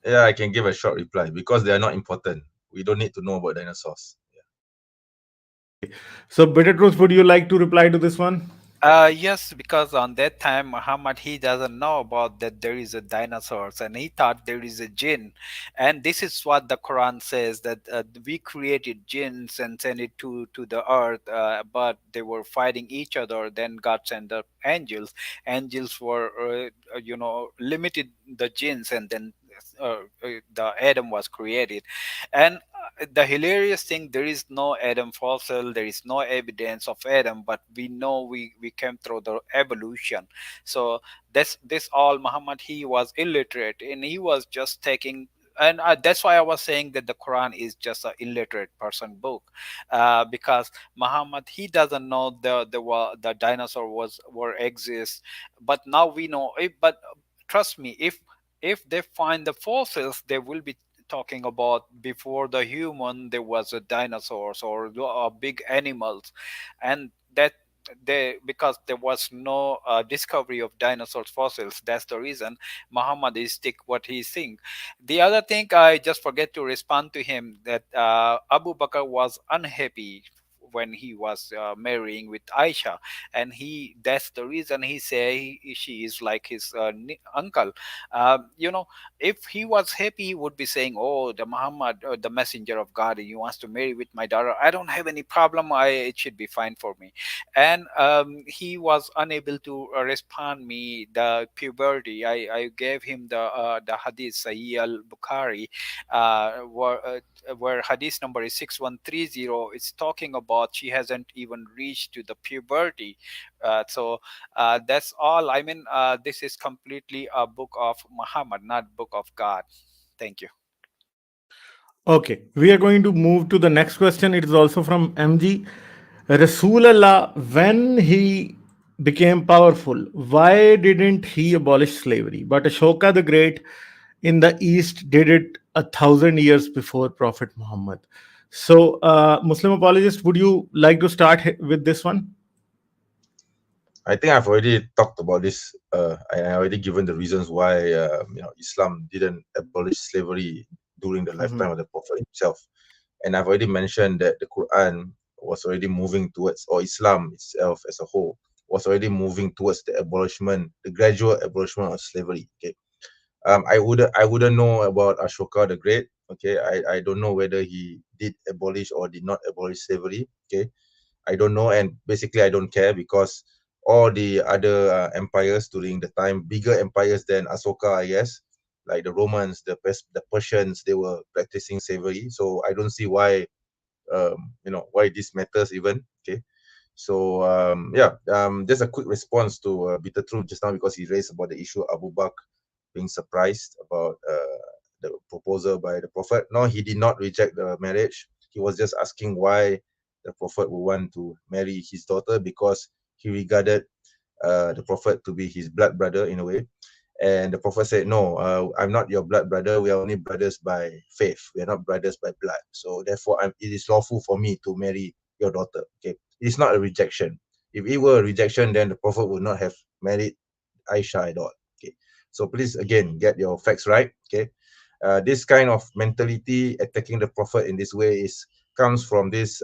Yeah, I can give a short reply because they are not important. We don't need to know about dinosaurs. Yeah. So Bitter Truth, would you like to reply to this one? Yes, because on that time, Muhammad, he doesn't know about that there is a dinosaurs, and he thought there is a jinn. And this is what the Quran says, that we created jinns and sent it to the earth, but they were fighting each other. Then God sent the angels. Angels were, limited the jinns, and then the Adam was created. And the hilarious thing, there is no Adam fossil, there is no evidence of Adam, but we know we came through the evolution. So this all Muhammad, he was illiterate, and he was just taking, and that's why I was saying that the Quran is just an illiterate person book, because Muhammad, he doesn't know the dinosaur were exist, but now we know it. But trust me, if they find the fossils, they will be talking about before the human there was a dinosaurs or big animals, and that they, because there was no discovery of dinosaurs fossils, that's the reason Muhammad is stick what he think. The other thing, I just forget to respond to him, that Abu Bakr was unhappy when he was marrying with Aisha, and that's the reason he say she is like his uncle. You know, if he was happy, he would be saying, "Oh, the Muhammad, the messenger of God, he wants to marry with my daughter. I don't have any problem. It should be fine for me." And he was unable to respond me the puberty. I gave him the hadith Sahih al Bukhari, where hadith number is 6130. It's talking about she hasn't even reached to the puberty. That's all. I mean, this is completely a book of Muhammad, not book of God. Thank you. Okay, we are going to move to the next question. It is also from MG. Rasulullah, when he became powerful, why didn't he abolish slavery? But Ashoka the Great in the East did it 1,000 years before Prophet Muhammad. So, Muslim apologist, would you like to start with this one? I think I've already talked about this. I already given the reasons why Islam didn't abolish slavery during the lifetime of the Prophet himself, and I've already mentioned that the Quran was already moving towards, or Islam itself as a whole was already moving towards the abolishment, the gradual abolishment of slavery. Okay, I wouldn't know about Ashoka the Great. Okay, I don't know whether he did abolish or did not abolish slavery. Okay, I don't know, and basically I don't care because all the other empires during the time, bigger empires than Asoka, I guess, like the Romans, the Persians, they were practicing savory. So I don't see why why this matters even. Okay. So just a quick response to Bitter Truth just now, because he raised about the issue of Abu Bakr being surprised about the proposal by the Prophet. No, he did not reject the marriage. He was just asking why the Prophet would want to marry his daughter, because he regarded the Prophet to be his blood brother in a way. And the Prophet said, no, I'm not your blood brother. We are only brothers by faith. We are not brothers by blood. So therefore, it is lawful for me to marry your daughter. Okay. It's not a rejection. If it were a rejection, then the Prophet would not have married Aisha at all. Okay. So please, again, get your facts right. Okay. This kind of mentality, attacking the Prophet in this way, comes from this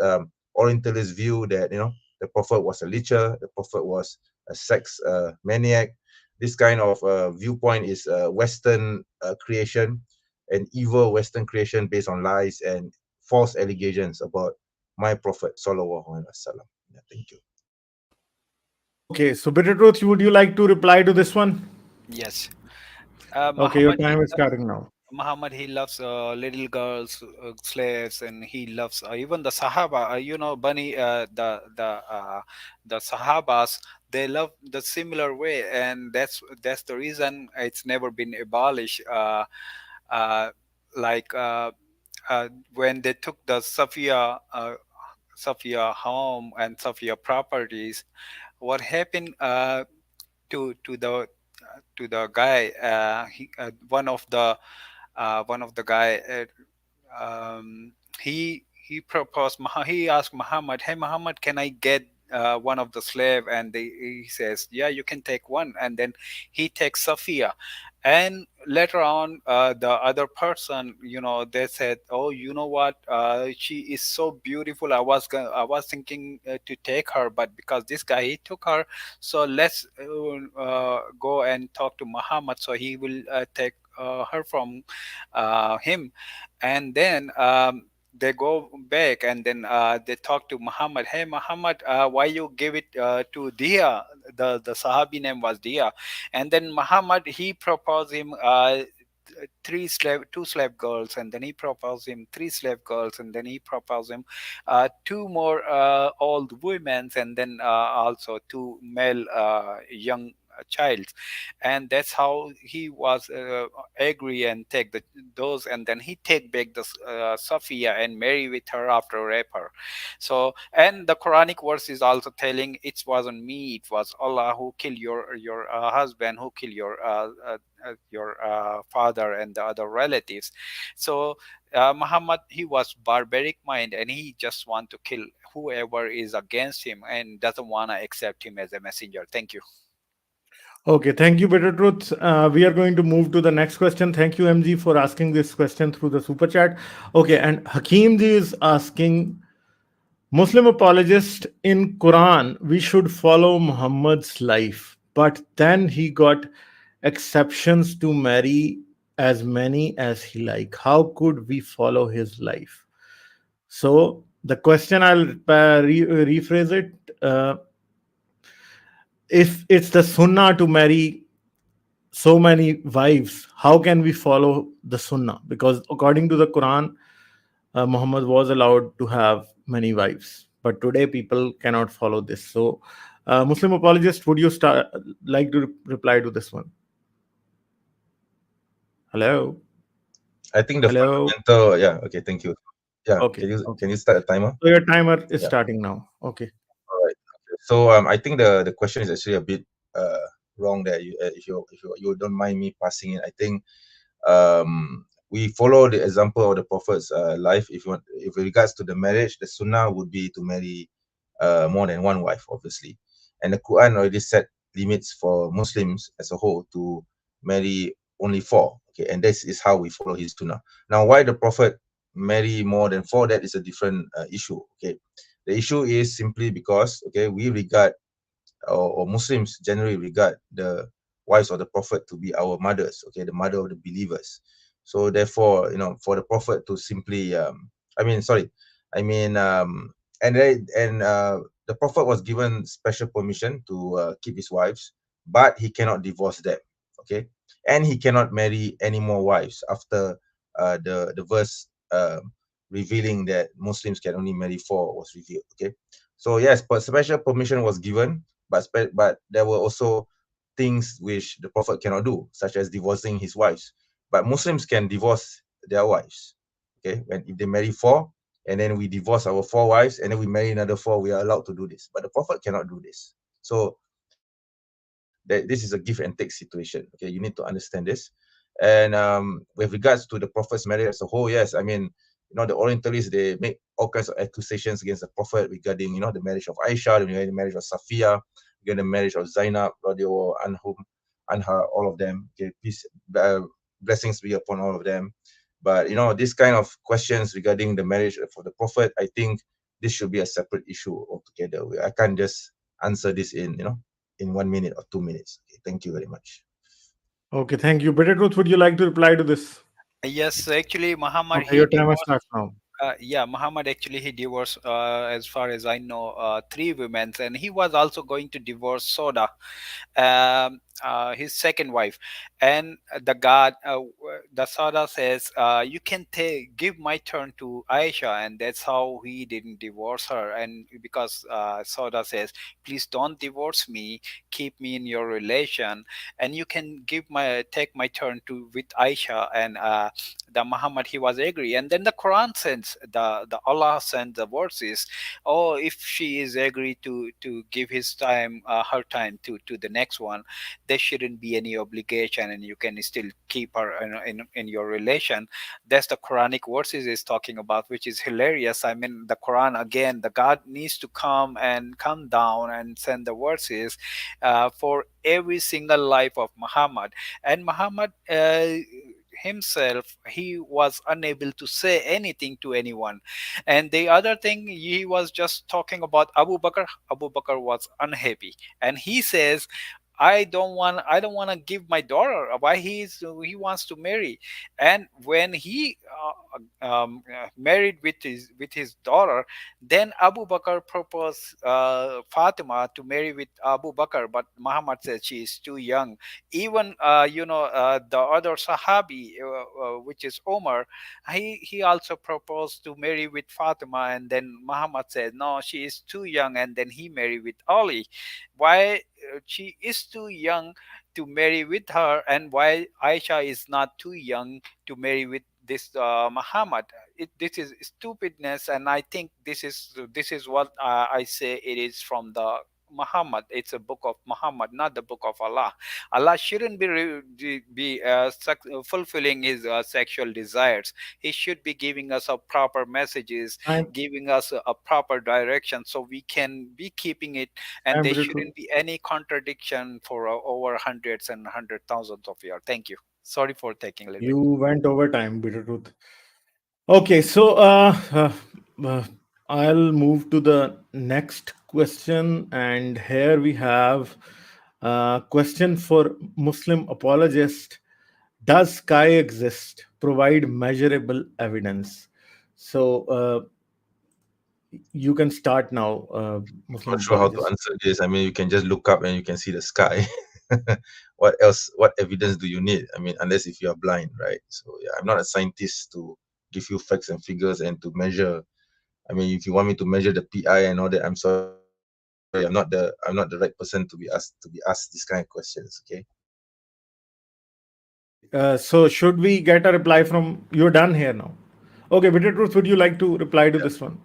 Orientalist view that, the Prophet was a lecher, the Prophet was a sex maniac. This kind of viewpoint is Western creation, an evil Western creation based on lies and false allegations about my Prophet Sallallahu Alaihi Wasallam. Yeah, thank you. Okay, so Bitter Truth, would you like to reply to this one? Yes. Okay, your Muhammad, time is starting now. Muhammad, he loves little girls, slaves, and he loves even the Sahaba. Bunny, the Sahabas, they love the similar way, and that's the reason it's never been abolished. Uh, like when they took the Safia home and Safia properties, what happened to the guy? One of the guy he proposed, he asked Muhammad, hey Muhammad, can I get one of the slave? And he says, yeah, you can take one. And then he takes Sophia. And later on, the other person, they said, oh, you know what, she is so beautiful, I was thinking to take her, but because this guy, he took her, so let's go and talk to Muhammad, so he will take her from him. And then they go back, and then they talk to Muhammad. Hey Muhammad, why you give it to Dia? The Sahabi name was Dia. And then Muhammad, he proposed him two slave girls, and then he proposed him three slave girls, and then he proposed him two more old women, and then also two male young childs. And that's how he was agree and take those, and then he take back the Sophia and marry with her after rape her. So, and the Quranic verse is also telling, it wasn't me, it was Allah who killed your husband, who killed your father and the other relatives. So Muhammad, he was barbaric mind, and he just want to kill whoever is against him and doesn't want to accept him as a messenger. Thank you. Okay, thank you, Bitter Truth. We are going to move to the next question. Thank you, MG, for asking this question through the super chat. Okay, and Hakeem ji is asking, Muslim apologist, in Quran, we should follow Muhammad's life, but then he got exceptions to marry as many as he like. How could we follow his life? So the question, I'll rephrase it. If it's the sunnah to marry so many wives, how can we follow the sunnah? Because according to the Quran, Muhammad was allowed to have many wives, but today people cannot follow this. So, Muslim apologist, would you like to reply to this one? Hello, I think the hello. fundamental, yeah, okay, thank you. Yeah, Okay, can okay. you start a timer? So your timer is Yeah. starting now. Okay. All right. Okay. So I think the question is actually a bit wrong there. If you don't mind me passing it, I think we follow the example of the Prophet's life. If regards to the marriage, the Sunnah would be to marry more than one wife, obviously, and the Quran already set limits for Muslims as a whole to marry only four. Okay, and this is how we follow his Sunnah. Now, why the Prophet marry more than four? That is a different issue. Okay, the issue is simply because, okay, we regard, or Muslims generally regard, the wives of the Prophet to be our mothers, okay, the mother of the believers. So therefore, for the Prophet to simply, I mean, sorry, I mean, the Prophet was given special permission to keep his wives, but he cannot divorce them. Okay, and he cannot marry any more wives after the verse revealing that Muslims can only marry four was revealed. Okay, so yes, but special permission was given, but there were also things which the Prophet cannot do, such as divorcing his wives. But Muslims can divorce their wives. Okay, when if they marry four, and then we divorce our four wives, and then we marry another four, we are allowed to do this. But the Prophet cannot do this. So that this is a give and take situation. Okay, you need to understand this. And with regards to the Prophet's marriage as a whole, yes, I mean, the Orientalists, they make all kinds of accusations against the Prophet regarding, the marriage of Aisha, the marriage of Safiya, regarding the marriage of Zainab, radiallahu anhum, anha, all of them. Okay, peace, blessings be upon all of them. But this kind of questions regarding the marriage for the Prophet, I think this should be a separate issue altogether. I can't just answer this in 1 minute or 2 minutes. Okay, thank you very much. Okay, thank you. Better Truth, would you like to reply to this? Yes, actually, Muhammad Okay, he your timer divorced. starts now. Yeah, Muhammad actually he divorced, as far as I know, three women, and he was also going to divorce Soda, his second wife. And the Sada says, you can give my turn to Aisha, and that's how he didn't divorce her. And because Sada says, please don't divorce me, keep me in your relation, and you can take my turn to with Aisha. And the Muhammad he was agree. And then the Quran sends the Allah sends the verses, oh, if she is agree to give his time, her time to the next one, there shouldn't be any obligation, and you can still keep her in your relation. That's the Quranic verses is talking about, which is hilarious. I mean, the Quran, again, the God needs to come down and send the verses for every single life of Muhammad. And Muhammad himself, he was unable to say anything to anyone. And the other thing, he was just talking about Abu Bakr. Abu Bakr was unhappy, and he says, I don't want to give my daughter. Why he wants to marry? And when he married with his daughter, then Abu Bakr proposed Fatima to marry with Abu Bakr, but Muhammad said she is too young. Even the other Sahabi, which is Omar, he also proposed to marry with Fatima, and then Muhammad said no, she is too young, and then he married with Ali. Why she is too young to marry with her, and why Aisha is not too young to marry with this Muhammad? This is stupidness, and I think this is what I say. It is from the Muhammad. It's a book of Muhammad, not the book of Allah. Allah shouldn't be fulfilling his sexual desires. He should be giving us a proper messages, Time, giving us a proper direction, so we can be keeping it, and time, there Better Truth. shouldn't be any contradiction for over hundreds and hundred thousands of years. Thank you. Sorry for taking a little bit. You went over time, Better Truth. Okay, so uh, I'll move to the next question, and here we have a question for Muslim apologist. Does sky exist? Provide measurable evidence. So you can start now, Not Muslim sure how to apologist. answer this. I mean, you can just look up and you can see the sky. What else? What evidence do you need? I mean, unless if you are blind, right? So yeah, I'm not a scientist to give you facts and figures and to measure. I mean, if you want me to measure the PI and all that, I'm sorry, I'm not the right person to be asked this kind of questions. Okay. Okay, so should we get a reply from you're done here now? Okay, Bitter Truth, would you like to reply to this one?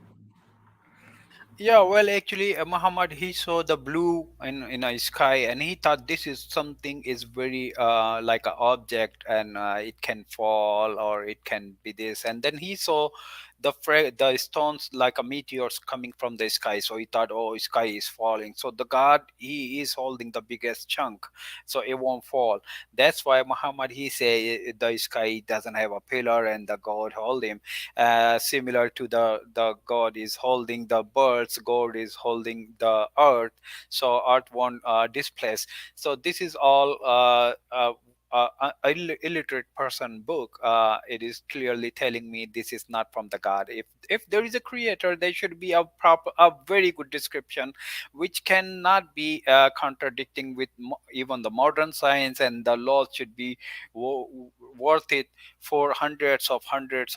Yeah, well, actually, Muhammad, he saw the blue in a sky, and he thought this is something is very like an object, and it can fall or it can be this. And then he saw the stones like a meteors coming from the sky. So he thought, oh, sky is falling. So the God, he is holding the biggest chunk, so it won't fall. That's why Muhammad, he say the sky doesn't have a pillar, and the God hold him, similar to the God is holding the birds, God is holding the earth, so earth won't displace. So this is all illiterate person book, it is clearly telling me this is not from the God. If there is a creator, there should be a very good description, which cannot be contradicting with even the modern science, and the laws should be worth it for hundreds of hundreds,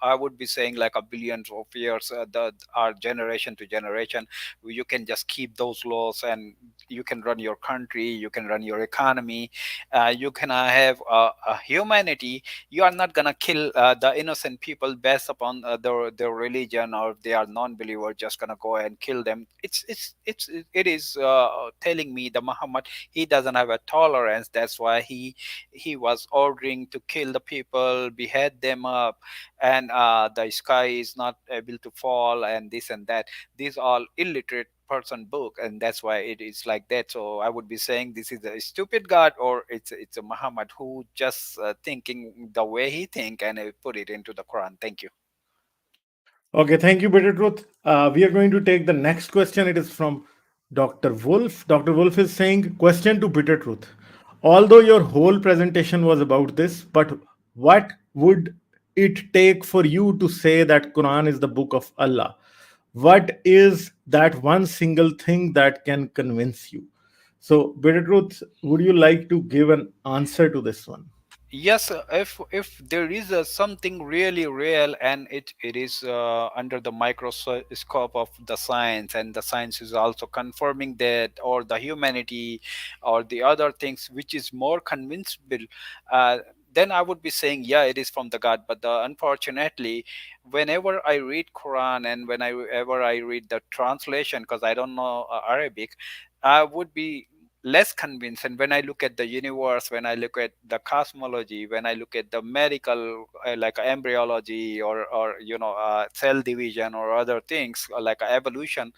I would be saying like a billions of years, the our generation to generation. You can just keep those laws, and you can run your country, you can run your economy, you can have a humanity. You are not gonna kill the innocent people based upon their religion, or if they are non-believer, just gonna go and kill them. It is telling me the Muhammad, he doesn't have a tolerance. That's why he was ordering to kill the people, behead them up, and the sky is not able to fall, and this and that. These all illiterate person book, and that's why it is like that. So I would be saying this is a stupid God, or it's a Muhammad who just thinking the way he think, and put it into the Quran. Thank you. Okay, thank you, Bitter Truth. We are going to take the next question. It is from Dr. Wolf. Dr. Wolf is saying, question to Bitter Truth. Although your whole presentation was about this, but what would it take for you to say that Quran is the book of Allah? What is that one single thing that can convince you? So, Bitter Truth, would you like to give an answer to this one? Yes, if there is something really real, and it is under the microscope of the science, and the science is also confirming that, or the humanity, or the other things which is more convincible, uh, then I would be saying, yeah, it is from the God. But unfortunately, whenever I read Quran, and whenever I read the translation, because I don't know Arabic, I would be less convinced. And when I look at the universe, when I look at the cosmology, when I look at the medical, like embryology, or cell division, or other things, like evolution,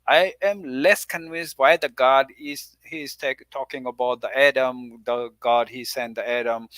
I am less convinced why the God is talking about the Adam, the God he sent the Adam.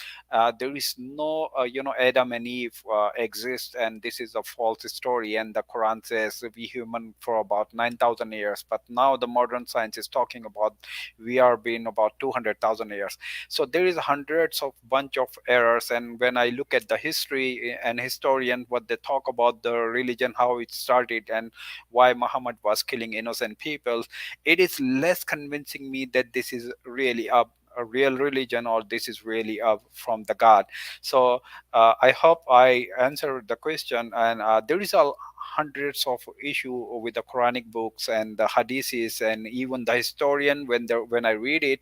There is no, Adam and Eve exist, and this is a false story. And the Quran says we human for about 9,000 years, but now the modern science is talking about we are being about 200,000 years. So there is hundreds of bunch of errors. And when I look at the history and historian, what they talk about the religion, how it started, and why Muhammad was killing innocent people, it is less convincing me that this is really a real religion, or this is really from the God. So I hope I answered the question. And there is a hundreds of issue with the Quranic books and the hadiths, and even the historian, when I read it,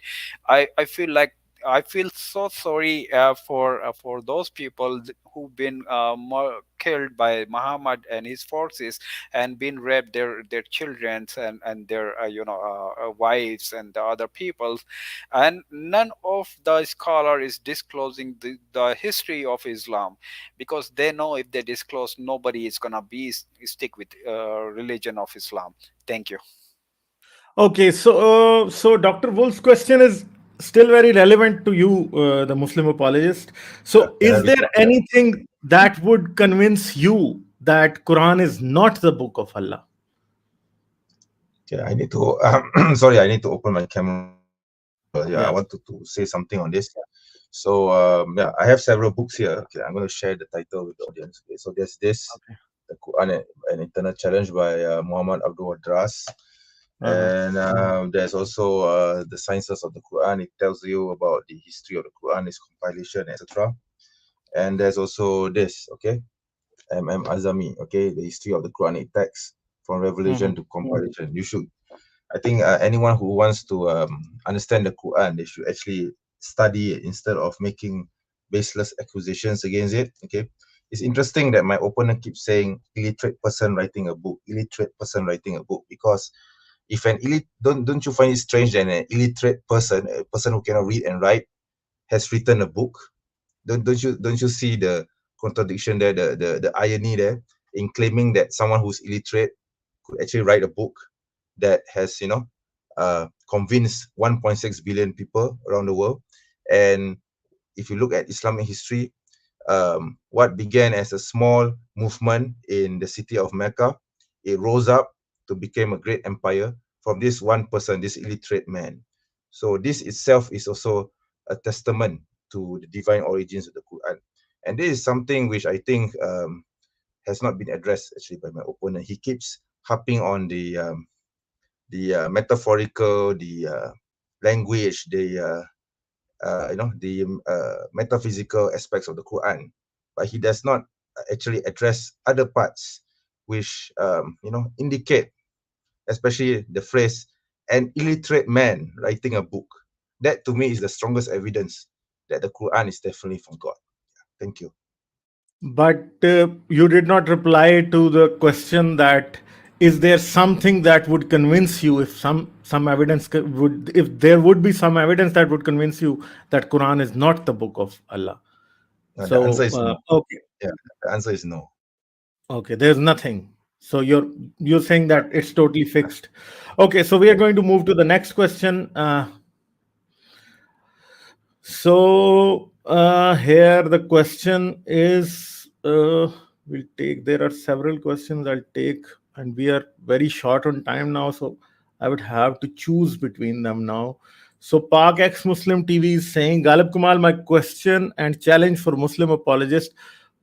I feel like I feel so sorry for those people who've been killed by Muhammad and his forces, and been raped their children, and their wives, and the other people. And none of the scholar is disclosing the history of Islam, because they know if they disclose, nobody is gonna be stick with religion of Islam. Thank you. Okay, so Dr. Wolf's question is still very relevant to you, the Muslim apologist. So, Can I is there respond to that? anything that would convince you that Quran is not the book of Allah? Okay, I need to sorry, I need to open my camera because I Yeah. wanted to say something on this. So yeah, I have several books here. Okay, I'm going to share the title with the audience. Okay, so there's this, Okay. the Quran, an Internet Challenge by Muhammad Abdul Adras, Uh-huh. and there's also the Sciences of the Quran. It tells you about the history of the Quran, its compilation, etc. And there's also this, okay, Azami, okay, the history of the Quranic text from revelation Mhm. to compilation. You should, I think, anyone who wants to understand the Quran, they should actually study it instead of making baseless accusations against it. Okay, it's interesting that my opponent keeps saying illiterate person writing a book, illiterate person writing a book, because if an elite, don't you find it strange that an illiterate person, a person who cannot read and write, has written a book? Don't you see the contradiction there, the irony there, in claiming that someone who's illiterate could actually write a book that has convinced 1.6 billion people around the world? And if you look at Islamic history, what began as a small movement in the city of Mecca, it rose up to become a great empire from this one person, this illiterate man. So this itself is also a testament to the divine origins of the Quran. And this is something which I think has not been addressed actually by my opponent. He keeps harping on the metaphorical, the language, the metaphysical aspects of the Quran, but he does not actually address other parts which indicate, especially the phrase "an illiterate man writing a book." That to me is the strongest evidence that the Quran is definitely from God. Thank you. But you did not reply to the question that is there something that would convince you, if some evidence would, if there would be some evidence that would convince you that Quran is not the book of Allah. The answer So is no. okay, Yeah, the answer is no. okay, there's nothing. So you're saying that it's totally fixed. Okay, so we are Yeah. going to move to the next question. So here the question is, we'll take. There are several questions I'll take, and we are very short on time now, so I would have to choose between them now. So Pak ex Muslim TV is saying, Galib Kumal, my question and challenge for Muslim apologist: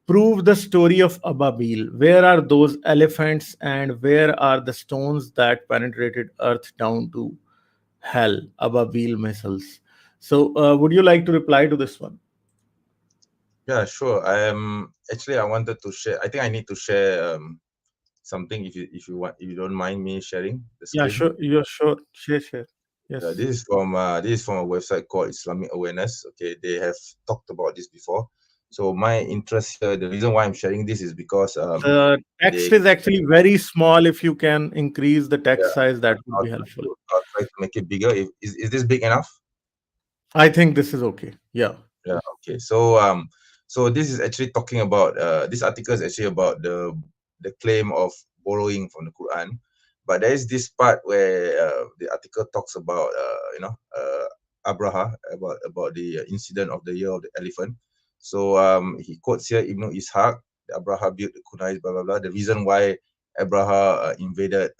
prove the story of Ababil. Where are those elephants, and where are the stones that penetrated Earth down to hell? Ababil missiles. So, would you like to reply to this one? Yeah, sure. Actually I wanted to share. I think I need to share something if you don't mind me sharing the Yeah, screen. sure. You're sure. Share, share. Yes. This is from a website called Islamic Awareness. Okay, they have talked about this before. So my interest here, the reason why I'm sharing this is because The they text is actually very small. If you can increase the text yeah, size, that would I'll be try helpful. to, I'll try to make it bigger. Is this big enough? I think this is okay. Yeah. Yeah, okay. So this is actually talking about this article is actually about the claim of borrowing from the Quran, but there is this part where the article talks about Abraha, about the incident of the year of the elephant. So he quotes here Ibn Ishaq, the Abraha built the Kunais, blah blah blah. The reason why Abraha invaded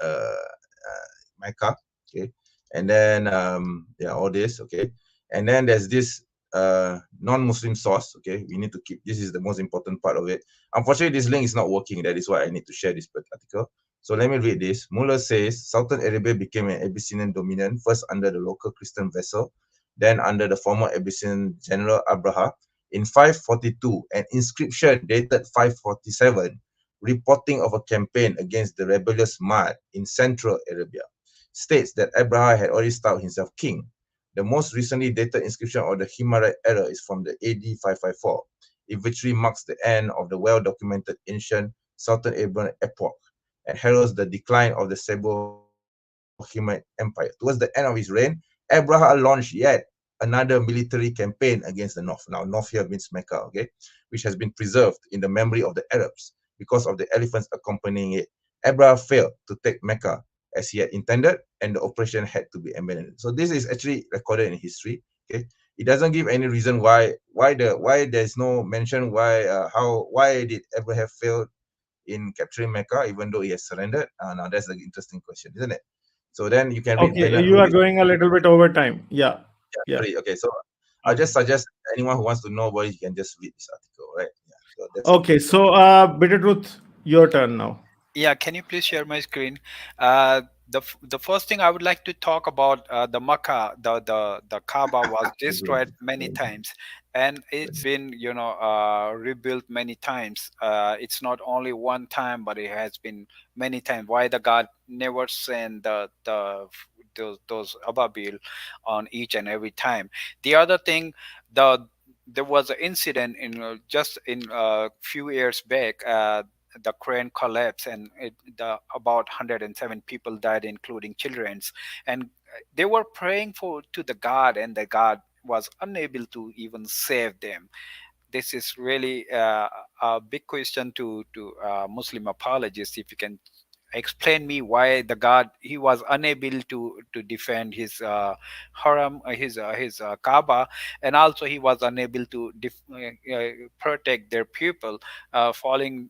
Mecca, okay, and then yeah, all this, okay, and then there's this non-Muslim source. Okay, we need to keep this is the most important part of it. Unfortunately, this link is not working. That is why I need to share this article. So let me read this. Muller says Southern Arabia became an Abyssinian dominant first under the local Christian vessel, then under the former Abyssinian general Abraha. In 542, an inscription dated 547 reporting of a campaign against the rebellious Mad in central Arabia states that Abraha had already styled himself king. The most recently dated inscription of the Himarite era is from the AD 554. It virtually marks the end of the well-documented ancient Southern Arabian epoch and heralds the decline of the Sabo-Himarite Empire. Towards the end of his reign, Abraha launched yet another military campaign against the north. Now, north here means Mecca, okay, which has been preserved in the memory of the Arabs because of the elephants accompanying it. Abraha failed to take Mecca as he had intended, and the operation had to be abandoned. So this is actually recorded in history. Okay, it doesn't give any reason why there's no mention why did Abraham fail in capturing Mecca even though he has surrendered. Now that's the interesting question, isn't it? So then you can read Okay. Bernard You are Lewis. going a little bit over time. Yeah. Yeah, Yeah. sorry. Okay, so I'll just Okay. suggest anyone who wants to know about it, you can just read this article, right? Yeah. So that's it. Okay. So, Bitter Truth, your turn now. Yeah, can you please share my screen? The first thing I would like to talk about, the Makkah, the Kaaba was destroyed many times, and it's been, rebuilt many times. It's not only one time, but it has been many times. Why the God never sent those ababil on each and every time? The other thing, there was an incident in just in a few years back. The crane collapsed, and about 107 people died, including childrens. And they were praying for to the God, and the God was unable to even save them. This is really a big question to Muslim apologists. If you can explain me why the God, he was unable to defend his haram, his Kaaba, and also he was unable to protect their people, falling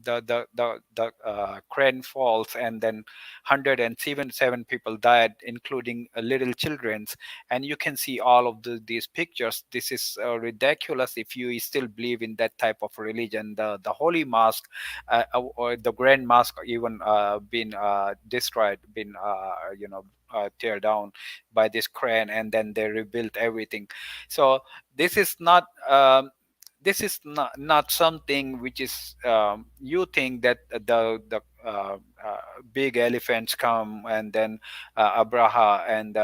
the crane falls, and then 107 people died, including little childrens. And you can see all of these pictures. This is ridiculous if you still believe in that type of religion. The holy mosque, or the grand mosque, even been destroyed, been tear down by this crane, and then they rebuilt everything. So this is not not something which is, you think that big elephants come, and then Abraha, and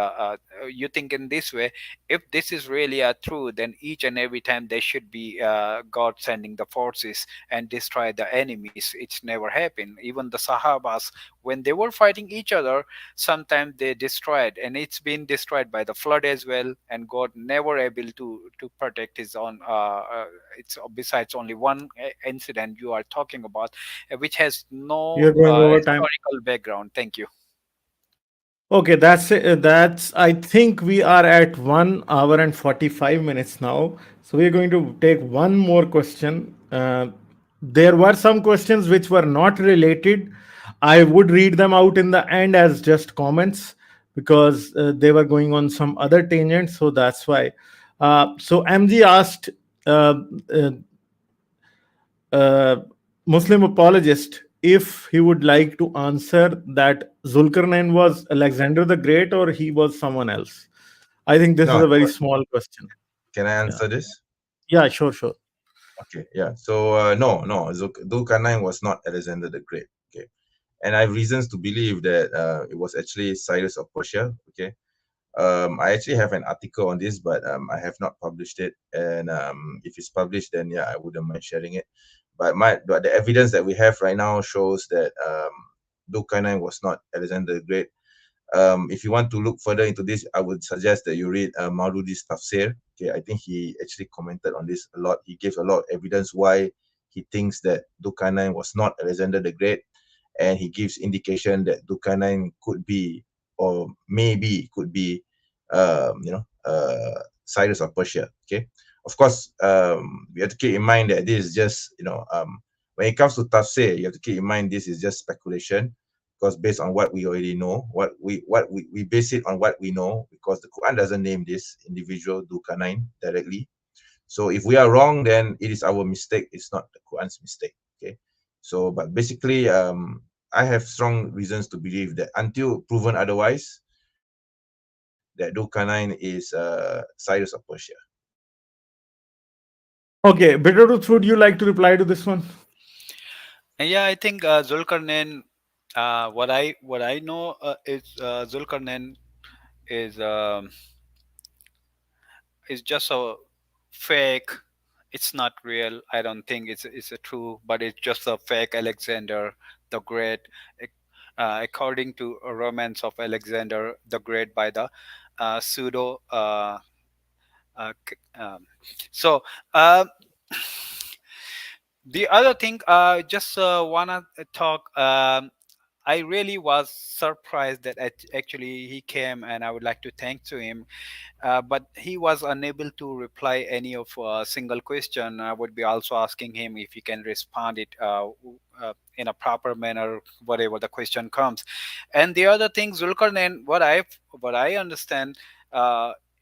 you think in this way. If this is really a true, then each and every time there should be God sending the forces and destroy the enemies. It's never happened. Even the Sahabas, when they were fighting each other, sometimes they destroyed, and it's been destroyed by the flood as well, and God never able to protect his own. It's besides only one incident you are talking about, which has no You're going over time. historical background. Thank you. Okay, that's it. That's, I think we are at 1 hour and 45 minutes now. So we're going to take one more question. There were some questions which were not related. I would read them out in the end as just comments because they were going on some other tangent. So that's why. So MG asked, uh, uh, uh, Muslim apologist if he would like to answer that Zulkarnain was Alexander the Great or he was someone else. I think this is No, a very small question. can I Yeah, answer this? yeah, sure, sure. Okay, yeah. So no, Zulkarnain was not Alexander the Great. Okay, and I have reasons to believe that it was actually Cyrus of Persia. Okay, I actually have an article on this, but I have not published it. And if it's published, then yeah, I wouldn't mind sharing it. But the evidence that we have right now shows that Zulkarnain was not Alexander the Great. If you want to look further into this, I would suggest that you read Maududi's Tafsir. Okay, I think he actually commented on this a lot. He gave a lot of evidence why he thinks that Zulkarnain was not Alexander the Great, and he gives indication that Zulkarnain could be, or maybe could be, Cyrus of Persia. Okay, of course, we have to keep in mind that this is just, when it comes to tafsir, you have to keep in mind this is just speculation, because based on what we already know, we base it on what we know, because the Quran doesn't name this individual Zulkarnain directly. So if we are wrong, then it is our mistake. It's not the Quran's mistake. Okay. So, but basically, I have strong reasons to believe that until proven otherwise, that Zulkarnain is Cyrus of Persia. Okay, Bitter Truth, would you like to reply to this one? And yeah, I think Zulkarnain. What I know is Zulkarnain is um, is just a fake. It's not real. I don't think it's a true, but it's just a fake Alexander the Great. Ac- according to a romance of Alexander the Great by the pseudo. So uh, the other thing, just wanna talk. I really was surprised that actually he came, and I would like to thank to him, but he was unable to reply any of single question. I would be also asking him if he can respond it in a proper manner, whatever the question comes. And the other thing, Zulkarnain, what I understand,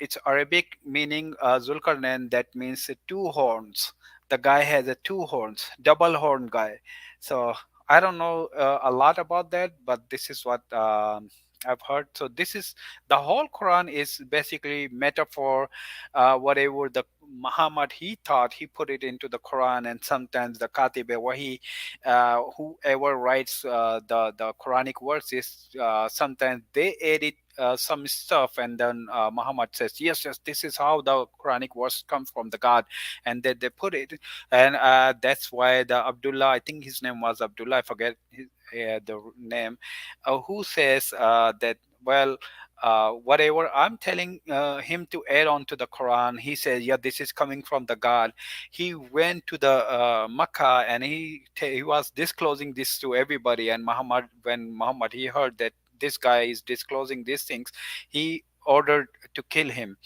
it's Arabic meaning Zulkarnain. That means two horns. The guy has a two horns, double horn guy. So I don't know a lot about that, but this is what I've heard. So this is the whole Quran is basically metaphor. Whatever the Muhammad he thought, he put it into the Quran, and sometimes the Katibe, whoever writes the Quranic verses, sometimes they edit some stuff, and then Muhammad says, yes, yes, this is how the Quranic verse comes from the God, and they put it, and that's why the Abdullah, I think his name was Abdullah, I forget the name, who says that, well, whatever I'm telling him to add on to the Quran, he says, yeah, this is coming from the God. He went to the Makkah, and he was disclosing this to everybody. And Muhammad, when Muhammad he heard that this guy is disclosing these things, he ordered to kill him.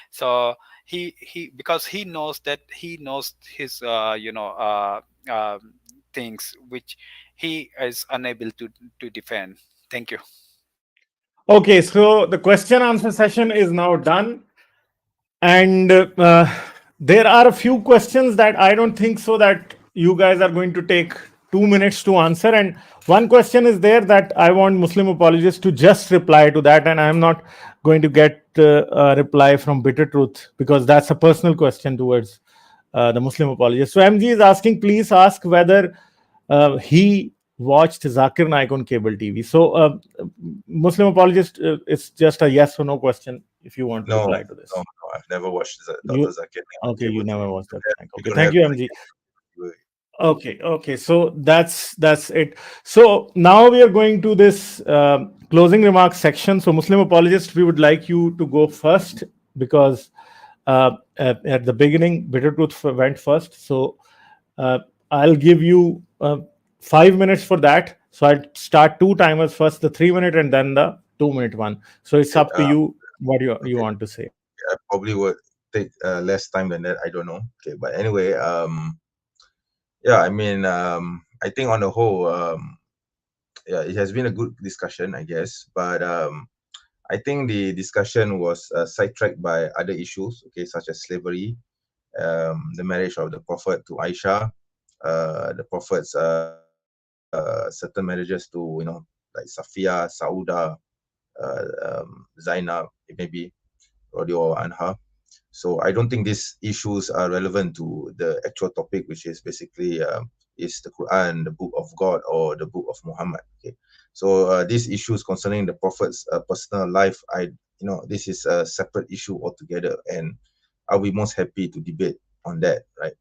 So he because he knows that he knows his things which he is unable to defend. Thank you. Okay, so the question answer session is now done. And there are a few questions that I don't think so that you guys are going to take 2 minutes to answer. And one question is there that I want Muslim apologists to just reply to that. And I'm not going to get a reply from Bitter Truth because that's a personal question towards the Muslim apologist. So MG is asking, please ask whether he watched Zakir Naik on cable TV. So, Muslim apologist, it's just a yes or no question if you want to No, reply to no, this. no. I've never watched Dr. You Zakir on okay? You cable TV. never watched that. We Okay, don't thank have you, like MG. cable. Okay, okay. So that's it. So now we are going to this closing remarks section. So Muslim apologist, we would like you to go first because at the beginning, Bitter Truth went first. So uh, I'll give you 5 minutes for that. So I'll start two timers first, the 3 minute and then the 2 minute one. So it's Okay, up to you what you okay. want to say. I probably would take less time than that. I don't know. Okay, but anyway, yeah, I mean, I think on the whole, yeah, it has been a good discussion, I guess. But I think the discussion was sidetracked by other issues, okay, such as slavery, the marriage of the Prophet to Aisha, the Prophet's certain marriages to, like Safia, Sauda, Zainab, maybe Rodeo or Anha. So I don't think these issues are relevant to the actual topic, which is basically is the Quran, the book of God, or the book of Muhammad. Okay, so these issues concerning the Prophet's personal life, this is a separate issue altogether, and I'll be most happy to debate on that. Right.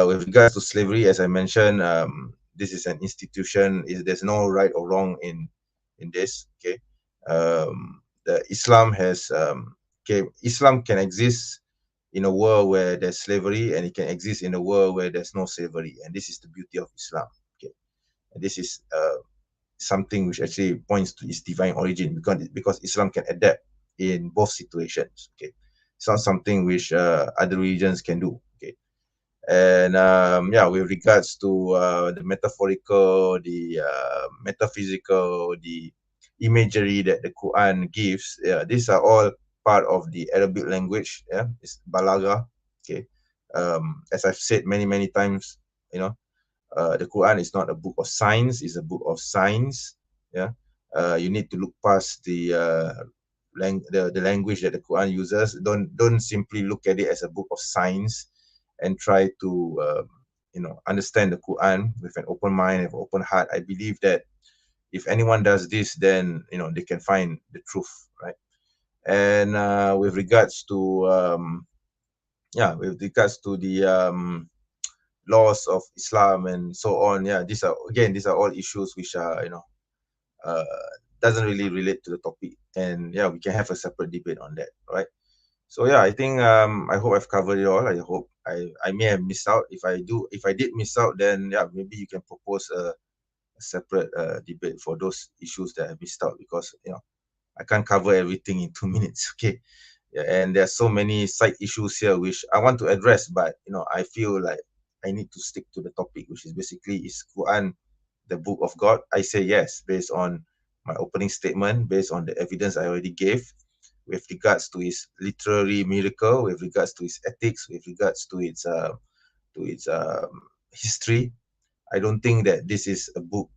With regards to slavery, as I mentioned, this is an institution. There's no right or wrong in this. Okay, the Islam has okay, Islam can exist in a world where there's slavery, and it can exist in a world where there's no slavery, and this is the beauty of Islam. Okay, and this is something which actually points to its divine origin because Islam can adapt in both situations. Okay, it's not something which other religions can do. Okay, and yeah, with regards to the metaphorical, the metaphysical, the imagery that the Quran gives, yeah, these are all part of the Arabic language. Yeah, it's balaga. Okay, as I've said many times, you know, the Quran is not a book of science; it's a book of science. Yeah, you need to look past the language that the Quran uses. Don't simply look at it as a book of science and try to understand the Quran with an open mind and open heart. I believe that if anyone does this, then they can find the truth, right? And with regards to the laws of Islam and so on, yeah, these are all issues which are uh, doesn't really relate to the topic, and yeah, we can have a separate debate on that, right? So yeah, I think I hope I've covered it all. I hope I may have missed out. If I did miss out, then yeah, maybe you can propose a separate debate for those issues that I missed out, because I can't cover everything in 2 minutes. Okay, yeah, and there's so many side issues here which I want to address, but I feel like I need to stick to the topic, which is basically, is Quran the book of God? I say yes, based on my opening statement, based on the evidence I already gave, with regards to its literary miracle, with regards to its ethics, with regards to its history. I don't think that this is a book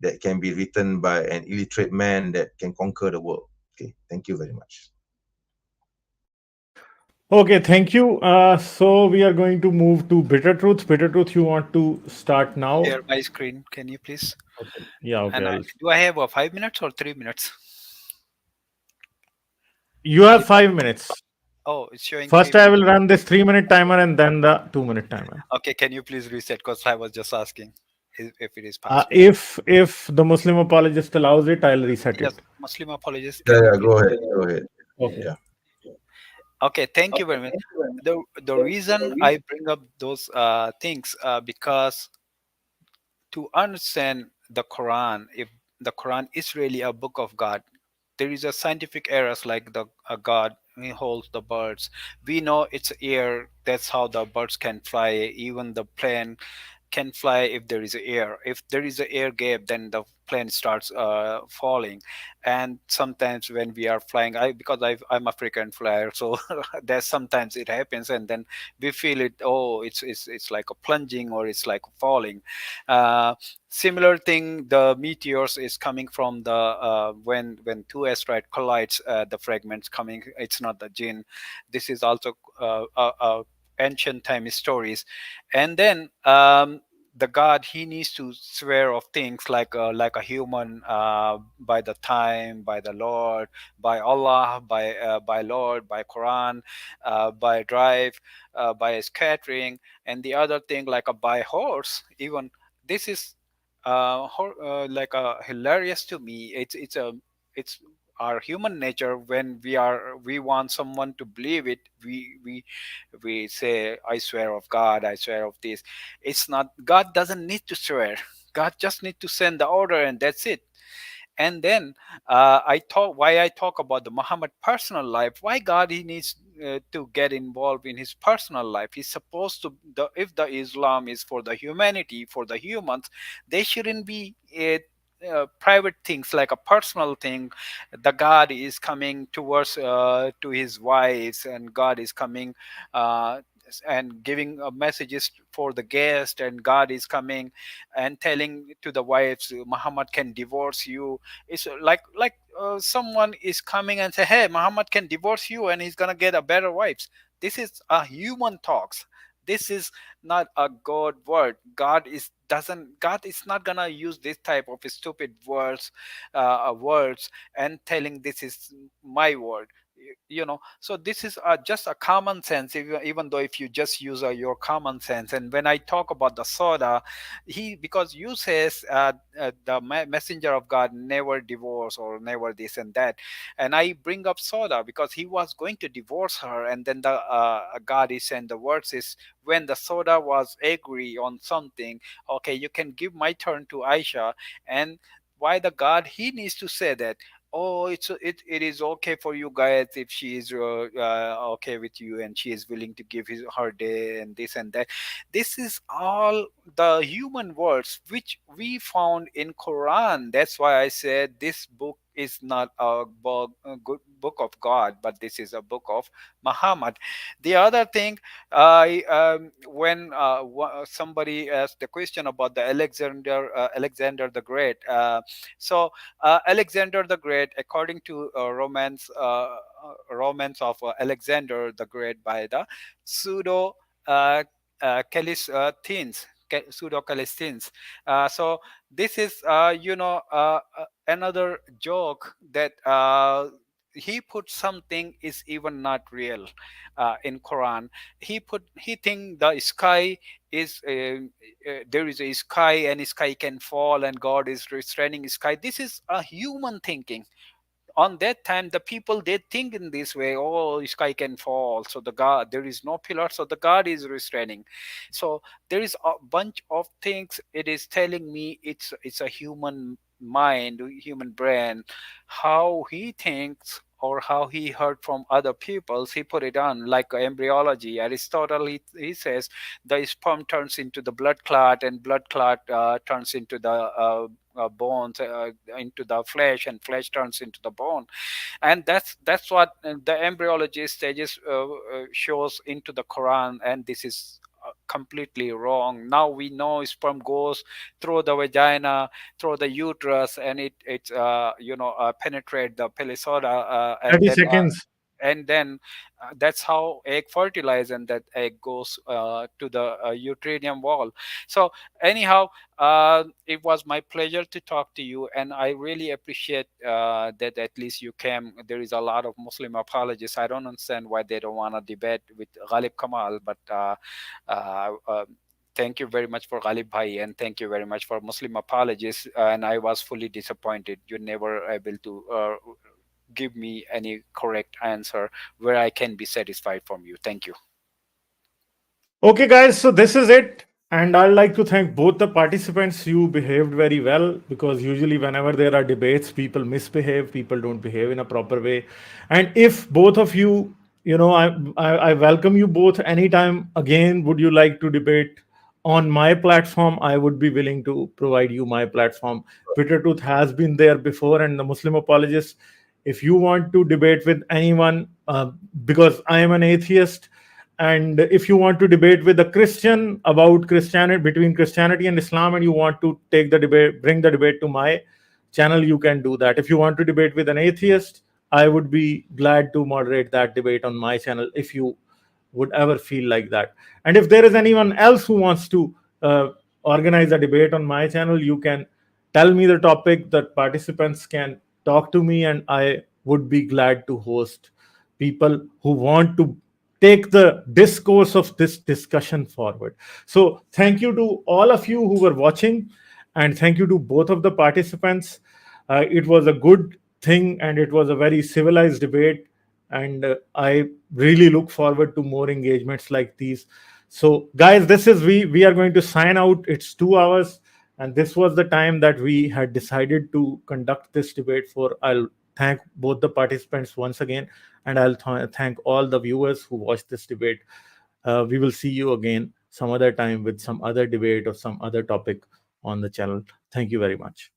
that can be written by an illiterate man that can conquer the world. Okay, thank you very much. Okay, thank you. So we are going to move to Bitter Truth. Bitter Truth, you want to start now? Share my screen, can you please? Okay. Yeah. Okay. And do I have 5 minutes or 3 minutes? You Can have you? 5 minutes. Oh, it's showing First, three I minutes. will run this 3 minute timer and then the 2 minute timer. Okay, can you please reset? Because I was just asking if it is possible. If the Muslim apologist allows it, I'll reset Yes, it. Muslim apologist, Yeah, can you yeah, please? go ahead, go ahead. Okay. Yeah. Okay, thank you very much. The reason I bring up those things because to understand the Quran, if the Quran is really a book of God, there is a scientific errors like the God he holds the birds. We know it's air. That's how the birds can fly. Even the plane can fly if there is air. If there is an air gap, then the plane starts falling. And sometimes when we are flying, because I'm a frequent flyer, so there's sometimes it happens, and then we feel it. Oh, it's like a plunging, or it's like falling. Uh, Similar thing, the meteors is coming from the when two asteroid collides, the fragments coming. It's not the jinn. This is also ancient time stories. And then the god, he needs to swear of things like a human, by the time, by the Lord, by Allah, by Lord, by Quran, by drive, by scattering, and the other thing like a by horse even. This is like a hilarious to me. It's our human nature. When we want someone to believe it, we say, I swear of God, I swear of this. It's not, God doesn't need to swear. God just need to send the order, and that's it. And then I talk about the Muhammad personal life. Why God he needs to get involved in his personal life? He's supposed to, if the Islam is for the humanity, for the humans, they shouldn't be private things, like a personal thing. The God is coming towards to his wives, and God is coming uh, and giving messages for the guest, and God is coming and telling to the wives, Muhammad can divorce you. It's someone is coming and say, hey, Muhammad can divorce you and he's gonna get a better wives. This is a human talks. This is not a God word. God is not gonna use this type of stupid words and telling this is my word. So this is just a common sense, even though if you just use your common sense. And when I talk about the soda, because you says the messenger of God never divorce or never this and that, and I bring up soda because he was going to divorce her, and then the God is saying the words is, when the soda was agree on something, okay, you can give my turn to Aisha. And why the God he needs to say that, oh, it is okay for you guys if she is okay with you and she is willing to give her day and this and that. This is all the human words which we found in Quran. That's why I said this book is not a good book of God, but this is a book of Muhammad. The other thing, when somebody asked the question about the Alexander the Great. Alexander the Great, according to romance of Alexander the Great by the pseudo Calistines. Pseudo Calistines. So this is, another joke that he put something is even not real in Quran. He think the sky is there is a sky, and sky can fall, and God is restraining sky. This is a human thinking. On that time, the people, they think in this way, oh, sky can fall, so the God, there is no pillar, so the God is restraining. So there is a bunch of things. It is telling me it's a human mind, human brain, how he thinks or how he heard from other peoples. He put it on like embryology. Aristotle, he says the sperm turns into the blood clot, and blood clot turns into the bones, into the flesh, and flesh turns into the bone. And that's what the embryology stages shows into the Quran. And this is completely wrong. Now we know sperm goes through the vagina, through the uterus, and it penetrate the pelisoda, 30 seconds. and then that's how egg fertilize, and that egg goes to the uterine wall. So anyhow, it was my pleasure to talk to you, and I really appreciate that at least you came. There is a lot of Muslim apologists. I don't understand why they don't want to debate with Ghalib Kamal, but thank you very much for Ghalib Bhai, and thank you very much for Muslim apologists. And I was fully disappointed you never able to give me any correct answer where I can be satisfied from you. Thank you. Okay, guys, so this is it. And I'd like to thank both the participants. You behaved very well, because usually, whenever there are debates, people misbehave, people don't behave in a proper way. And if both of you, I welcome you both anytime again. Would you like to debate on my platform, I would be willing to provide you my platform. Twitter Tooth has been there before, and the Muslim Apologist. If you want to debate with anyone, because I am an atheist, and if you want to debate with a Christian about Christianity, between Christianity and Islam, and you want to take the debate, bring the debate to my channel, you can do that. If you want to debate with an atheist, I would be glad to moderate that debate on my channel if you would ever feel like that. And if there is anyone else who wants to organize a debate on my channel, you can tell me the topic that participants can talk to me, and I would be glad to host people who want to take the discourse of this discussion forward. So, thank you to all of you who were watching, and thank you to both of the participants. It was a good thing, and it was a very civilized debate, and I really look forward to more engagements like these. So, guys, this is we are going to sign out. It's 2 hours, and this was the time that we had decided to conduct this debate for. I'll thank both the participants once again, and I'll thank all the viewers who watched this debate. We will see you again some other time with some other debate or some other topic on the channel. Thank you very much.